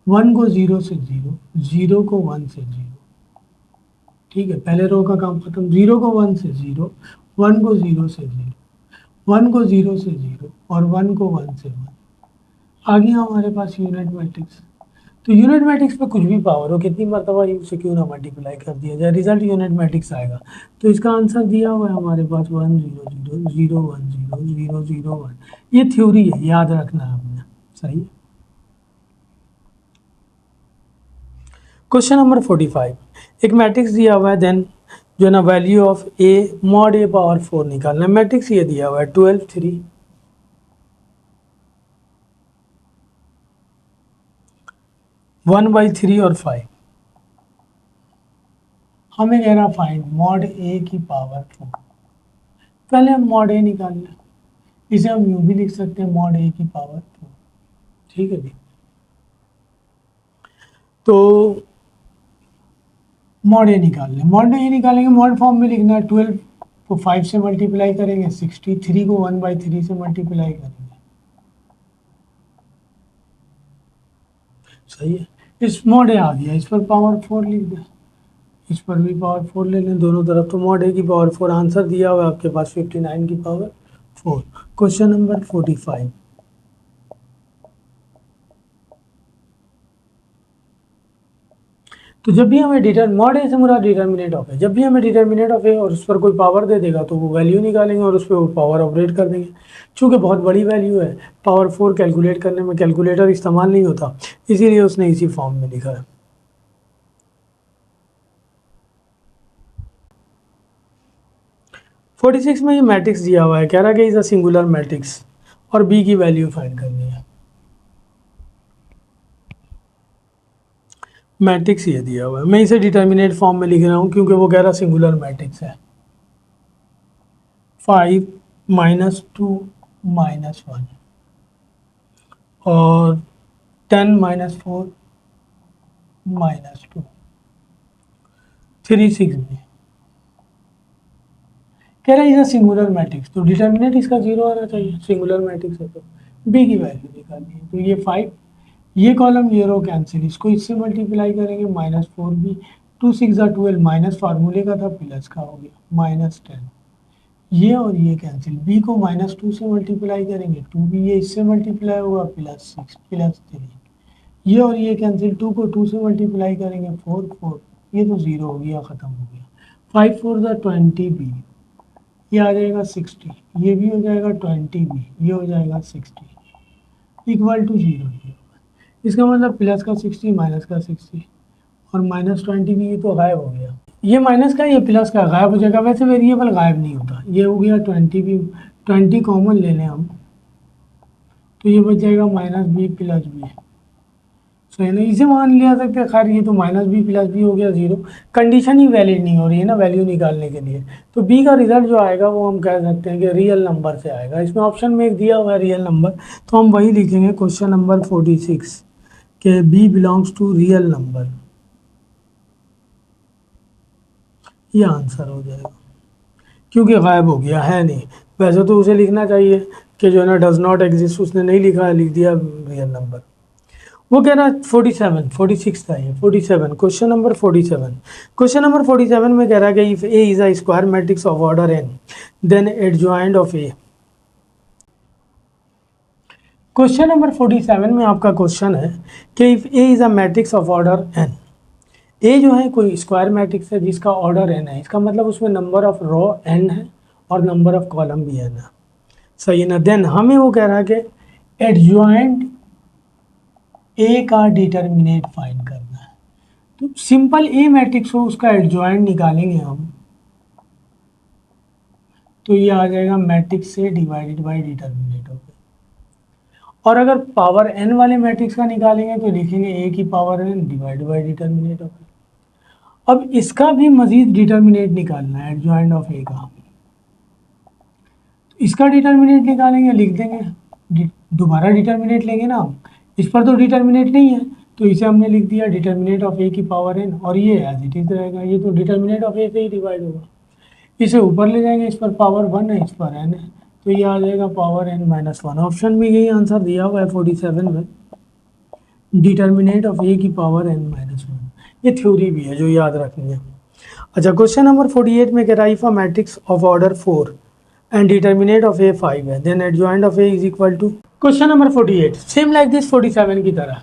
1 को 0 से 0, 0 को 1 से 0, ठीक है, पहले रो का काम खत्म। 0 को 1 से 0, 1 को 0 से 0, 1 को 0 से 0 और 1 को 1 से 1, आ गया हमारे पास यूनिट मैट्रिक्स। तो यूनिट मैट्रिक्स पे कुछ भी पावर हो, कितनी मरतबा उसे क्यों ना मल्टीप्लाई कर दिया जाए, रिजल्ट यूनिट मैट्रिक्स आएगा। तो इसका आंसर दिया हुआ है हमारे पास 1 0 0 0 1 0 0 0 1, ये थ्योरी है, याद रखना है आपने, सही है। क्वेश्चन नंबर 45, एक मैट्रिक्स दिया हुआ है, देन जो है ना value of A mod A power 4 निकालना है। मैट्रिक्स ये दिया हुआ है 12 3 1/3 और 5, हमें कह रहा फाइंड मॉड ए की पावर 4। पहले हम मॉड ए निकाल लें, इसे हम यूं भी लिख सकते हैं मॉड ए की पावर 4, ठीक है जी। तो मॉड ए निकाल लें, मॉड ए निकालेंगे, मॉड फॉर्म में लिखना है, 12 को 5 से मल्टीप्लाई करेंगे, 63 को 1/3 से मल्टीप्लाई करेंगे, सही है। इस मॉड ए आ गया, इस पर पावर 4 लिख दें, इस पर भी पावर 4 ले लें दोनों तरफ, तो मॉड ए की पावर 4, आंसर दिया हुआ है आपके पास 59 की पावर 4। क्वेश्चन नंबर 45, तो जब भी हमें मॉड ए से मुराद डिटर्मिनेट ऑफ है, जब भी हमें डिटर्मिनेट ऑफ है और उस पर कोई पावर दे देगा तो वो वैल्यू निकालेंगे और उस पर वो पावर ऑपरेट कर देंगे। चूँकि बहुत बड़ी वैल्यू है, पावर 4 कैलकुलेट करने में कैलकुलेटर इस्तेमाल नहीं होता, इसीलिए उसने इसी फॉर्म में लिखा है। फोर्टी सिक्स में ये मैट्रिक्स दिया हुआ है, कह रहा है कि इज अ सिंगुलर मैट्रिक्स और बी की वैल्यू फाइंड करनी है। मैट्रिक्स ये दिया हुआ है, मैं इसे डिटर्मिनेट फॉर्म में लिख रहा हूँ क्योंकि वो कह रहा सिंगुलर मैट्रिक्स है। 5 -2 -1 और 10 -4 -2 3 6 में कह रहा है इज अ सिंगुलर मैट्रिक्स, तो डिटर्मिनेट इसका 0 आना चाहिए, सिंगुलर मैट्रिक्स है तो बी की वैल्यू निकालनी है। तो ये 5, ये कॉलम ये रो कैंसिल, इसको इससे मल्टीप्लाई करेंगे, -4b, 2 6 12, माइनस फार्मूले का था प्लस का हो गया, -10, ये और ये कैंसिल, b को -2 से मल्टीप्लाई करेंगे, 2b, ये इससे मल्टीप्लाई होगा +6 +3, ये और ये कैंसिल, 2 को 2 से मल्टीप्लाई करेंगे, 4 4, ये तो 0 हो गया, ख़त्म हो गया, 5 4 20b, ये आ जाएगा 60, ये भी हो जाएगा 20b, ये हो जाएगा 60 इक्वल टू 0। इसका मतलब प्लस का 60 माइनस का 60 और -20 भी, ये तो गायब हो गया, ये माइनस का ये प्लस का गायब हो जाएगा, वैसे वेरिएबल गायब नहीं होता, ये हो गया 20 भी, 20 कॉमन ले लें हम, तो ये बच जाएगा -b + b, सही ना, इसे मान लिया सकते हैं। खैर ये तो माइनस बी प्लस बी हो गया 0, कंडीशन ही वैलिड नहीं हो रही है ना वैल्यू निकालने के लिए। तो बी का रिजल्ट जो आएगा वो हम कह सकते हैं कि रियल नंबर से आएगा। इसमें ऑप्शन में एक दिया हुआ है रियल नंबर, तो हम वही लिखेंगे क्वेश्चन नंबर 46 के b belongs to real number, ये आंसर हो जाएगा। क्योंकि गायब हो गया है नहीं, वैसे तो उसे लिखना चाहिए कि जो है ना डज नॉट एग्जिस्ट, उसने नहीं लिखा है, लिख दिया रियल नंबर। वो कह रहा है 47, 46 था ये 47, क्वेश्चन नंबर 47। क्वेश्चन नंबर 47 में कह रहा है कि if A is a square matrix of order N then adjoint of A. Question number 47 में आपका क्वेश्चन है कि if A is a matrix of order N, A जो है कोई स्क्वायर मैट्रिक्स है जिसका ऑर्डर एन है, इसका मतलब उसमें नंबर ऑफ रो एन है और नंबर ऑफ कॉलम भी एन है, सही है ना। देन हमें वो कह रहा है कि एडजॉइंट ए का डिटर्मिनेट फाइंड करना है। तो सिंपल ए मैट्रिक्स हो उसका एडजॉइंट निकालेंगे हम, तो ये आ जाएगा मैट्रिक्स से डिवाइडेड बाय डिटर्मिनेट होकर। और अगर पावर एन वाले मैट्रिक्स का निकालेंगे तो लिखेंगे ए की power n divide by determinant होकर। अब इसका भी मजीद डिटर्मिनेट निकालना है एडजॉइंट ऑफ ए का, इसका डिटर्मिनेट निकालेंगे, लिख देंगे, दोबारा डिटर्मिनेट लेंगे ना हम, इस पर तो डिटर्मिनेट नहीं है तो इसे हमने लिख दिया डिटर्मिनेट ऑफ ए की पावर एन, और ये एज इट इज रहेगा, ये तो डिटर्मिनेट ऑफ ए से ही डिवाइड होगा। इसे ऊपर ले जाएंगे, इस पर पावर 1 है, इस पर एन है, तो ये आ जाएगा पावर एन माइनस 1। ऑप्शन में यही आंसर दिया हुआ है 47 में, डिटर्मिनेट ऑफ ए की पावर एन माइनस 1। ये थ्योरी भी है जो याद रखनी है। अच्छा, क्वेश्चन नंबर 48 में कह रहा है if a matrix of order 4 and determinant of a 5 है, then adjoint of a is equal to। Question number 48 same like this 47 की तरह।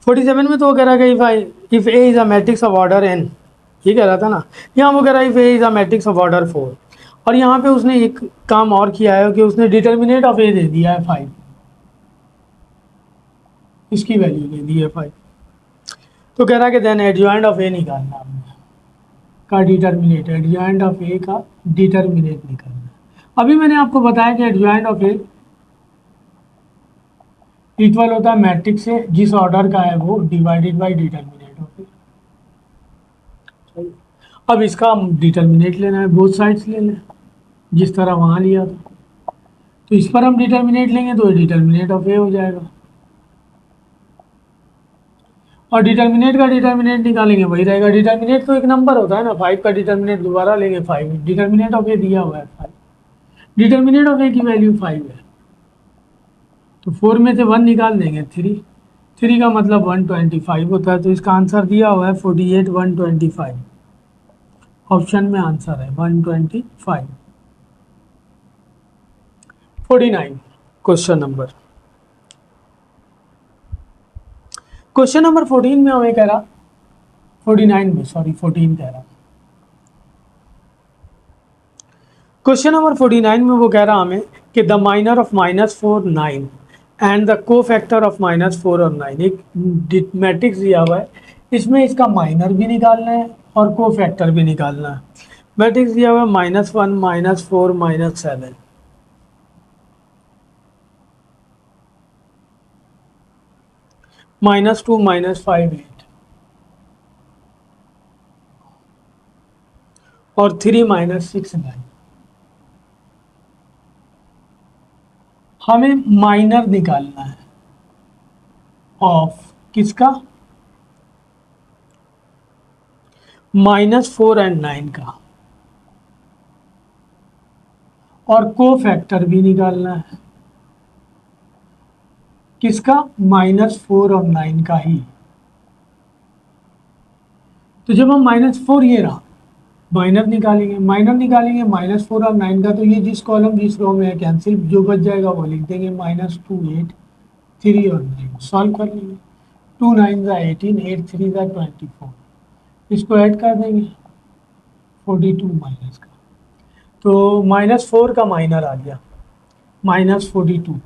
47 में तो वो कह रहा है कि if a is a matrix of order n, ये कह रहा था ना। यहाँ वो कह रहा है if a is a matrix of order 4, और यहाँ पे उसने एक काम और किया है कि उसने डिटर्मिनेट ऑफ a दे दिया है 5, इसकी वैल्यू दे दी है 5। तो कह रहा है कि देन एडजॉइंट ऑफ a निकालना हमने का डिटर्मिनेट, एडजॉइंट ऑफ a का डिटर्मिनेट निकालना। अभी मैंने आपको बताया कि एडजॉइंट ऑफ ए इक्वल होता है मैट्रिक्स से जिस ऑर्डर का है वो डिवाइडेड बाय डिटर्मिनेट ऑफ ए। अब इसका हम डिटर्मिनेट लेना है, बोथ साइड्स ले लें जिस तरह वहाँ लिया था। तो इस पर हम डिटर्मिनेट लेंगे तो डिटर्मिनेट ऑफ ए हो जाएगा, और डिटर्मिनेट का डिटर्मिनेट निकालेंगे वही रहेगा। डिटर्मिनेट तो एक नंबर होता है ना, 5 का डिटर्मिनेट दोबारा लेंगे 5, डिटर्मिनेट ऑफ ए दिया हुआ है 5, डिटर्मिनेट ऑफ ए की वैल्यू 5 है, तो 4 में से 1 निकाल देंगे 3, 3 का मतलब 125 होता है। तो इसका आंसर दिया हुआ है 48 125, ऑप्शन में आंसर है 125। 49 क्वेश्चन नंबर 14 में हमें कह रहा 49 में सॉरी 14 कह रहा, क्वेश्चन नंबर 49 में वो कह रहा हमें कि the minor of -4 9 and the को फैक्टर ऑफ -4 और 9, एक मैट्रिक्स दिया हुआ है, इसमें इसका माइनर भी निकालना है और को फैक्टर भी निकालना है। मैट्रिक्स दिया हुआ है -1 -4 -7, -2 -5 8 और 3 -6 9। हमें माइनर निकालना है ऑफ किसका, -4 एंड 9 का, और को फैक्टर भी निकालना है किसका, -4 और 9 का ही। तो जब हम -4 ये रहा माइनर निकालेंगे -4 और 9 का, तो ये जिस कॉलम जिस रो में है कैंसिल, जो बच जाएगा वो लिख देंगे -2 8 3 और 9, सॉल्व कर लेंगे। 2 9 ज़ा 18 8 3 ज़ा 24, इसको ऐड कर देंगे 42 माइनस का, तो -4 का माइनर आ गया -42,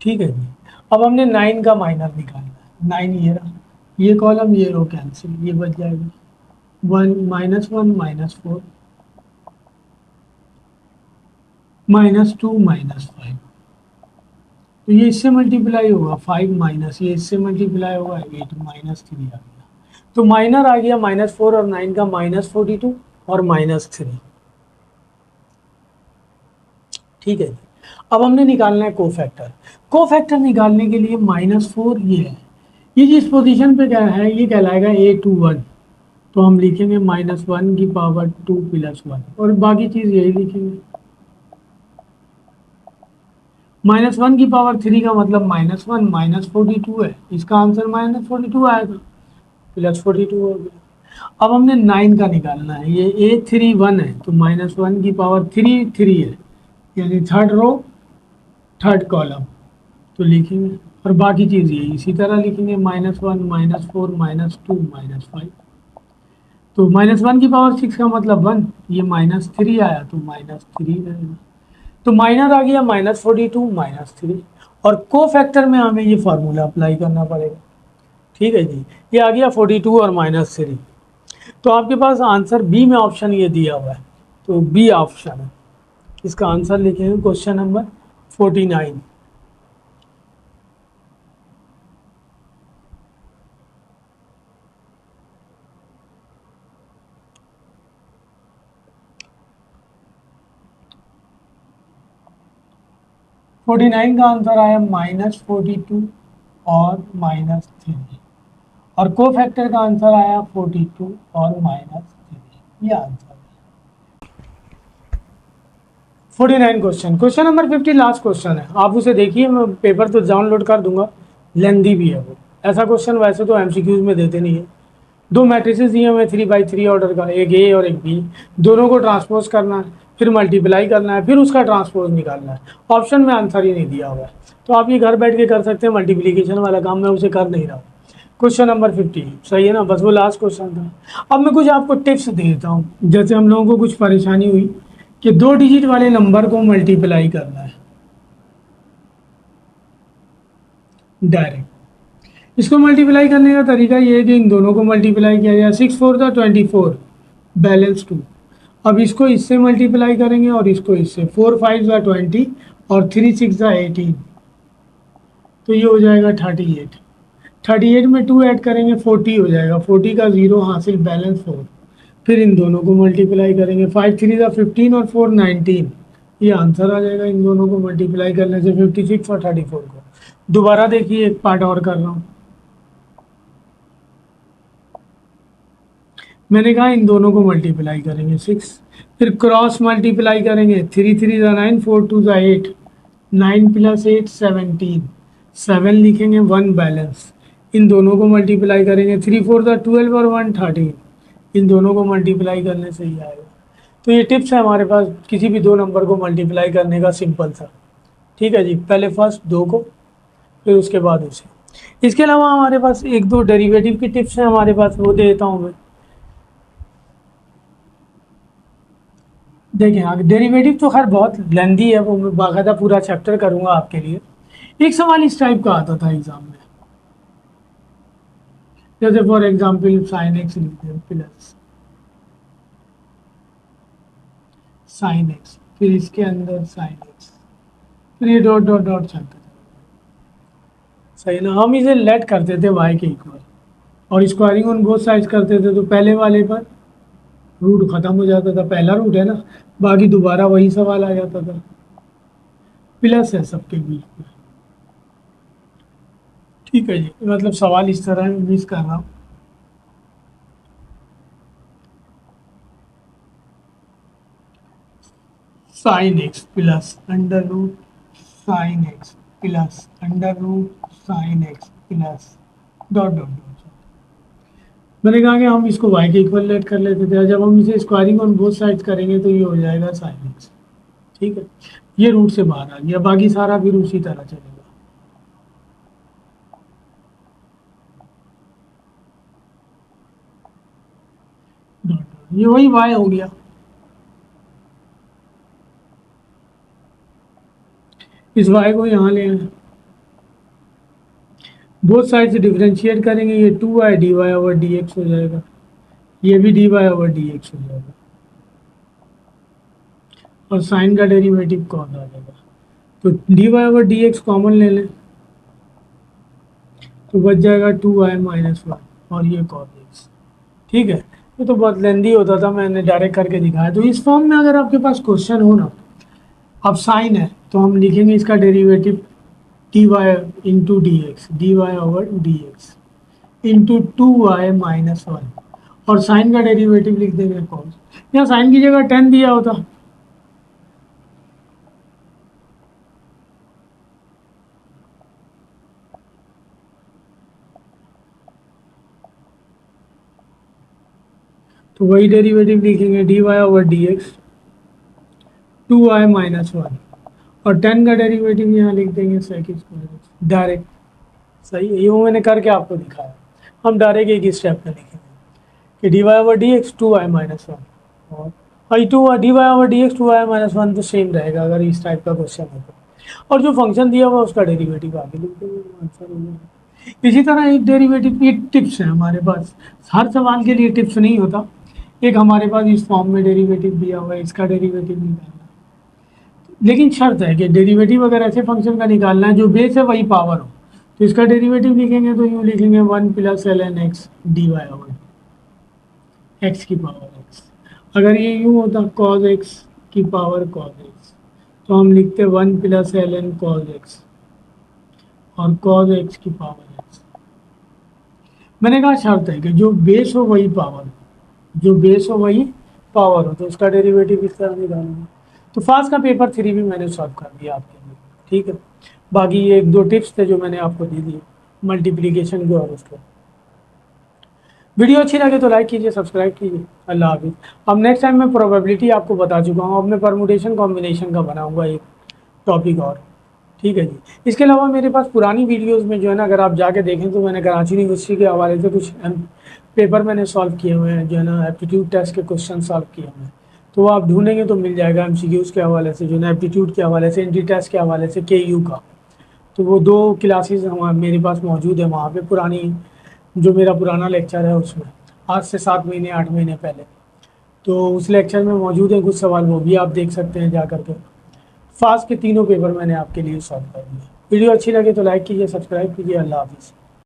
ठीक है जी। अब हमने 9 का माइनर निकालना है, 9 ये रहा, ये कॉलम ये रो कैंसिल, ये बच जाएगा 1 -1 -4 -2 -5, तो ये इससे मल्टीप्लाई होगा 5 माइनस, ये इससे मल्टीप्लाई होगा 8 माइनस 3 आ गया। तो माइनर आ गया -4 और 9 का -42 और -3। ठीक है जी। अब हमने निकालना है कोफैक्टर। कोफैक्टर निकालने के लिए -4 ये है, ये जिस पोजीशन पे क्या है ये कहलाएगा A21। तो हम लिखेंगे -1 की पावर 2 प्लस 1 और बाकी चीज़ यही लिखेंगे। -1 की पावर 3 का मतलब -1 -42 है, इसका आंसर -42 आएगा, +42 हो गया। अब हमने 9 का निकालना है, ये A31 है तो -1 की पावर 3 3 है, यानी थर्ड रो थर्ड कॉलम, तो लिखेंगे और बाकी चीज़ ये इसी तरह लिखेंगे -1 -4 -2 -5। तो -1 की पावर 6 का मतलब 1, ये -3 आया तो -3 रहेगा। तो माइनर आ गया -42 -3 और को फैक्टर में हमें ये फार्मूला अप्लाई करना पड़ेगा। ठीक है जी, ये आ गया 42 और -3। तो आपके पास आंसर बी में ऑप्शन ये दिया हुआ है, तो बी ऑप्शन है इसका आंसर। लिखेंगे क्वेश्चन नंबर 49। -49 का आंसर आया -42 और -3 और को फैक्टर का आंसर आया 42 और -3, ये आंसर है। 49 क्वेश्चन नंबर 50 लास्ट क्वेश्चन है, आप उसे देखिए, मैं पेपर तो डाउनलोड कर दूंगा, लेंदी भी है वो। ऐसा क्वेश्चन वैसे तो एमसीक्यूज में देते नहीं है। दो मैट्रिसेस दिए हुए 3/3 ऑर्डर का, एक ए और एक बी, दोनों को ट्रांसपोज करना है, फिर मल्टीप्लाई करना है, फिर उसका ट्रांसपोज निकालना है। ऑप्शन में आंसर ही नहीं दिया हुआ है, तो आप ये घर बैठ के कर सकते हैं। मल्टीप्लीकेशन वाला काम मैं उसे कर नहीं रहा हूँ। क्वेश्चन नंबर 50 सही है ना, बस वो लास्ट क्वेश्चन था। अब मैं कुछ आपको टिप्स देता हूँ, जैसे हम लोगों को कुछ परेशानी हुई कि 2 डिजिट वाले नंबर को मल्टीप्लाई करना है डायरेक्ट। इसको मल्टीप्लाई करने का तरीका ये है कि इन दोनों को मल्टीप्लाई किया जाए, 6 4 द 24 बैलेंस 2। अब इसको इससे मल्टीप्लाई करेंगे और इसको इससे, 4 5 द 20 और 3 6 द 18, तो ये हो जाएगा 38। 38 में 2 ऐड करेंगे 40 हो जाएगा, 40 का 0 हासिल, बैलेंस 4। फिर इन दोनों को मल्टीप्लाई करेंगे, 5 3 द 15 और 4 19, ये आंसर आ जाएगा इन दोनों को मल्टीप्लाई करने से, 56 और 34 को। दोबारा देखिए, एक पार्ट और कर रहा हूँ। मैंने कहा इन दोनों को मल्टीप्लाई करेंगे 6, फिर क्रॉस मल्टीप्लाई करेंगे, 3 3 द 9 4 2 द 8, 9 प्लस 8 17, 7 लिखेंगे 1 बैलेंस। इन दोनों को मल्टीप्लाई करेंगे, 3 4 द 12 और 1 13, इन दोनों को मल्टीप्लाई करने से ही आएगा। तो ये टिप्स है हमारे पास किसी भी दो नंबर को मल्टीप्लाई करने का, सिंपल सा। ठीक है जी, पहले फर्स्ट दो को, फिर उसके बाद उसे। इसके अलावा हमारे पास एक दो डेरिवेटिव की टिप्स हैं हमारे पास, वो देता हूँ मैं। देखें, आगे डेरिवेटिव तो खैर बहुत लेंदी है, वो मैं बाकायदा पूरा चैप्टर करूंगा आपके लिए। एक सवाल इस टाइप का आता था एग्जाम में, जैसे फॉर एग्जाम्पल साइन एक्स लिखते हैं प्लस साइन एक्स, फिर इसके अंदर साइन एक्स, फिर ये डॉट डॉट डॉट चलता था। सही ना, हम इसे लेट करते थे वाई के इक्वल और स्क्वायरिंग ऑन बोथ साइड्स करते थे, तो पहले वाले पर रूट खत्म हो जाता था, पहला रूट है ना, बाकी दोबारा वही सवाल आ जाता था। प्लस है सबके बीच में। ठीक है जी, मतलब सवाल इस तरह में मिस कर रहा हूँ। Sine x plus under root sine x plus under root sine x plus dot dot dot. मैंने कहा कि हम इसको y के इक्वल लेट कर लेते थे, जब हम इसे स्क्वायरिंग ऑन बोथ साइड्स करेंगे तो ये हो जाएगा साइन एक्स। ठीक है, ये रूट से बाहर आ गया, बाकी सारा फिर उसी तरह चलेगा। डॉट डॉट, ये वही y हो गया। इस y को यहाँ ले आए, बोथ साइड से डिफरेंशिएट करेंगे, ये 2y dy ओवर dx हो जाएगा, ये भी dy ओवर dx हो जाएगा और साइन का डेरिवेटिव कॉस आ जाएगा। तो d y over d x common ले लें तो बच जाएगा 2y-1 और ये कॉस एक्स। ठीक है, ये तो बहुत लेंदी होता था, मैंने डायरेक्ट करके दिखाया। तो इस फॉर्म में अगर आपके पास क्वेश्चन हो ना, अब साइन है तो हम लिखेंगे इसका derivative d y into d x, d y over d x into 2y-1 और साइन का डेरिवेटिव लिख देंगे कॉस। यहाँ साइन की जगह 10 दिया होता, तो वही डेरिवेटिव लिखेंगे d y over d x 2y-1 और 10 का डेरिवेटिव यहाँ लिख देंगे सेक स्क्वायर डायरेक्ट। सही है, ये वो मैंने करके आपको दिखाया। हम डायरेक्ट एक ही स्टेप में लिखेंगे कि d y over d x 2y-1 और d y over d x 2y-1 तो सेम रहेगा अगर इस टाइप का क्वेश्चन है तो, और जो फंक्शन दिया हुआ उसका डेरिवेटिव आगे लिख देंगे, आंसर हो जाएगा। इसी तरह एक डेरिवेटिव की टिप्स है हमारे पास, हर सवाल के लिए टिप्स नहीं होता। एक हमारे पास इस फॉर्म में डेरिवेटिव दिया हुआ है, इसका डेरिवेटिव निकालना, लेकिन शर्त है कि डेरिवेटिव अगर ऐसे फंक्शन का निकालना है जो बेस है वही पावर हो, तो इसका डेरिवेटिव लिखेंगे तो यूँ लिखेंगे 1 + ln x dy over x की पावर एक्स। अगर ये यूँ होता cos x की पावर cos x तो हम लिखते 1 + ln cos x और cos x की पावर x। मैंने कहा शर्त है कि जो बेस हो वही पावर हो, जो बेस हो वही पावर हो, तो उसका डेरिवेटिव इस तरह निकालेंगे। तो फास्ट का पेपर 3 भी मैंने सॉल्व कर दिया आपके लिए। ठीक है, बाकी ये 1-2 टिप्स थे जो मैंने आपको दे दिए मल्टीप्लिकेशन के और उसके। वीडियो अच्छी लगे तो लाइक कीजिए, सब्सक्राइब कीजिए। अल्लाह हाफिज़। अब नेक्स्ट टाइम मैं प्रोबेबिलिटी आपको बता चुका हूँ, अब मैं परमुटेशन कॉम्बिनेशन का बनाऊंगा एक टॉपिक और। ठीक है जी, इसके अलावा मेरे पास पुरानी वीडियोस में जो है ना, अगर आप जाके देखें तो मैंने कराची यूनिवर्सिटी के हवाले से कुछ पेपर मैंने सॉल्व किए हुए हैं, जो है ना एप्टीट्यूड टेस्ट के क्वेश्चन सॉल्व किए हुए हैं, तो वो आप ढूंढेंगे तो मिल जाएगा। एमसीक्यूज़ के हवाले से, जो है ना एप्टीट्यूड के हवाले से, एनटी टेस्ट के हवाले से, केयू का, तो वो 2 क्लासेस मेरे पास मौजूद है वहाँ पे, पुरानी जो मेरा पुराना लेक्चर है उसमें, आज से 7 महीने 8 महीने पहले, तो उस लेक्चर में मौजूद है कुछ सवाल, वो भी आप देख सकते हैं जा करके। फास्ट के तीनों पेपर मैंने आपके लिए सॉल्व कर दिए। वीडियो अच्छी लगे तो लाइक कीजिए, सब्सक्राइब कीजिए। अल्लाह हाफिज़।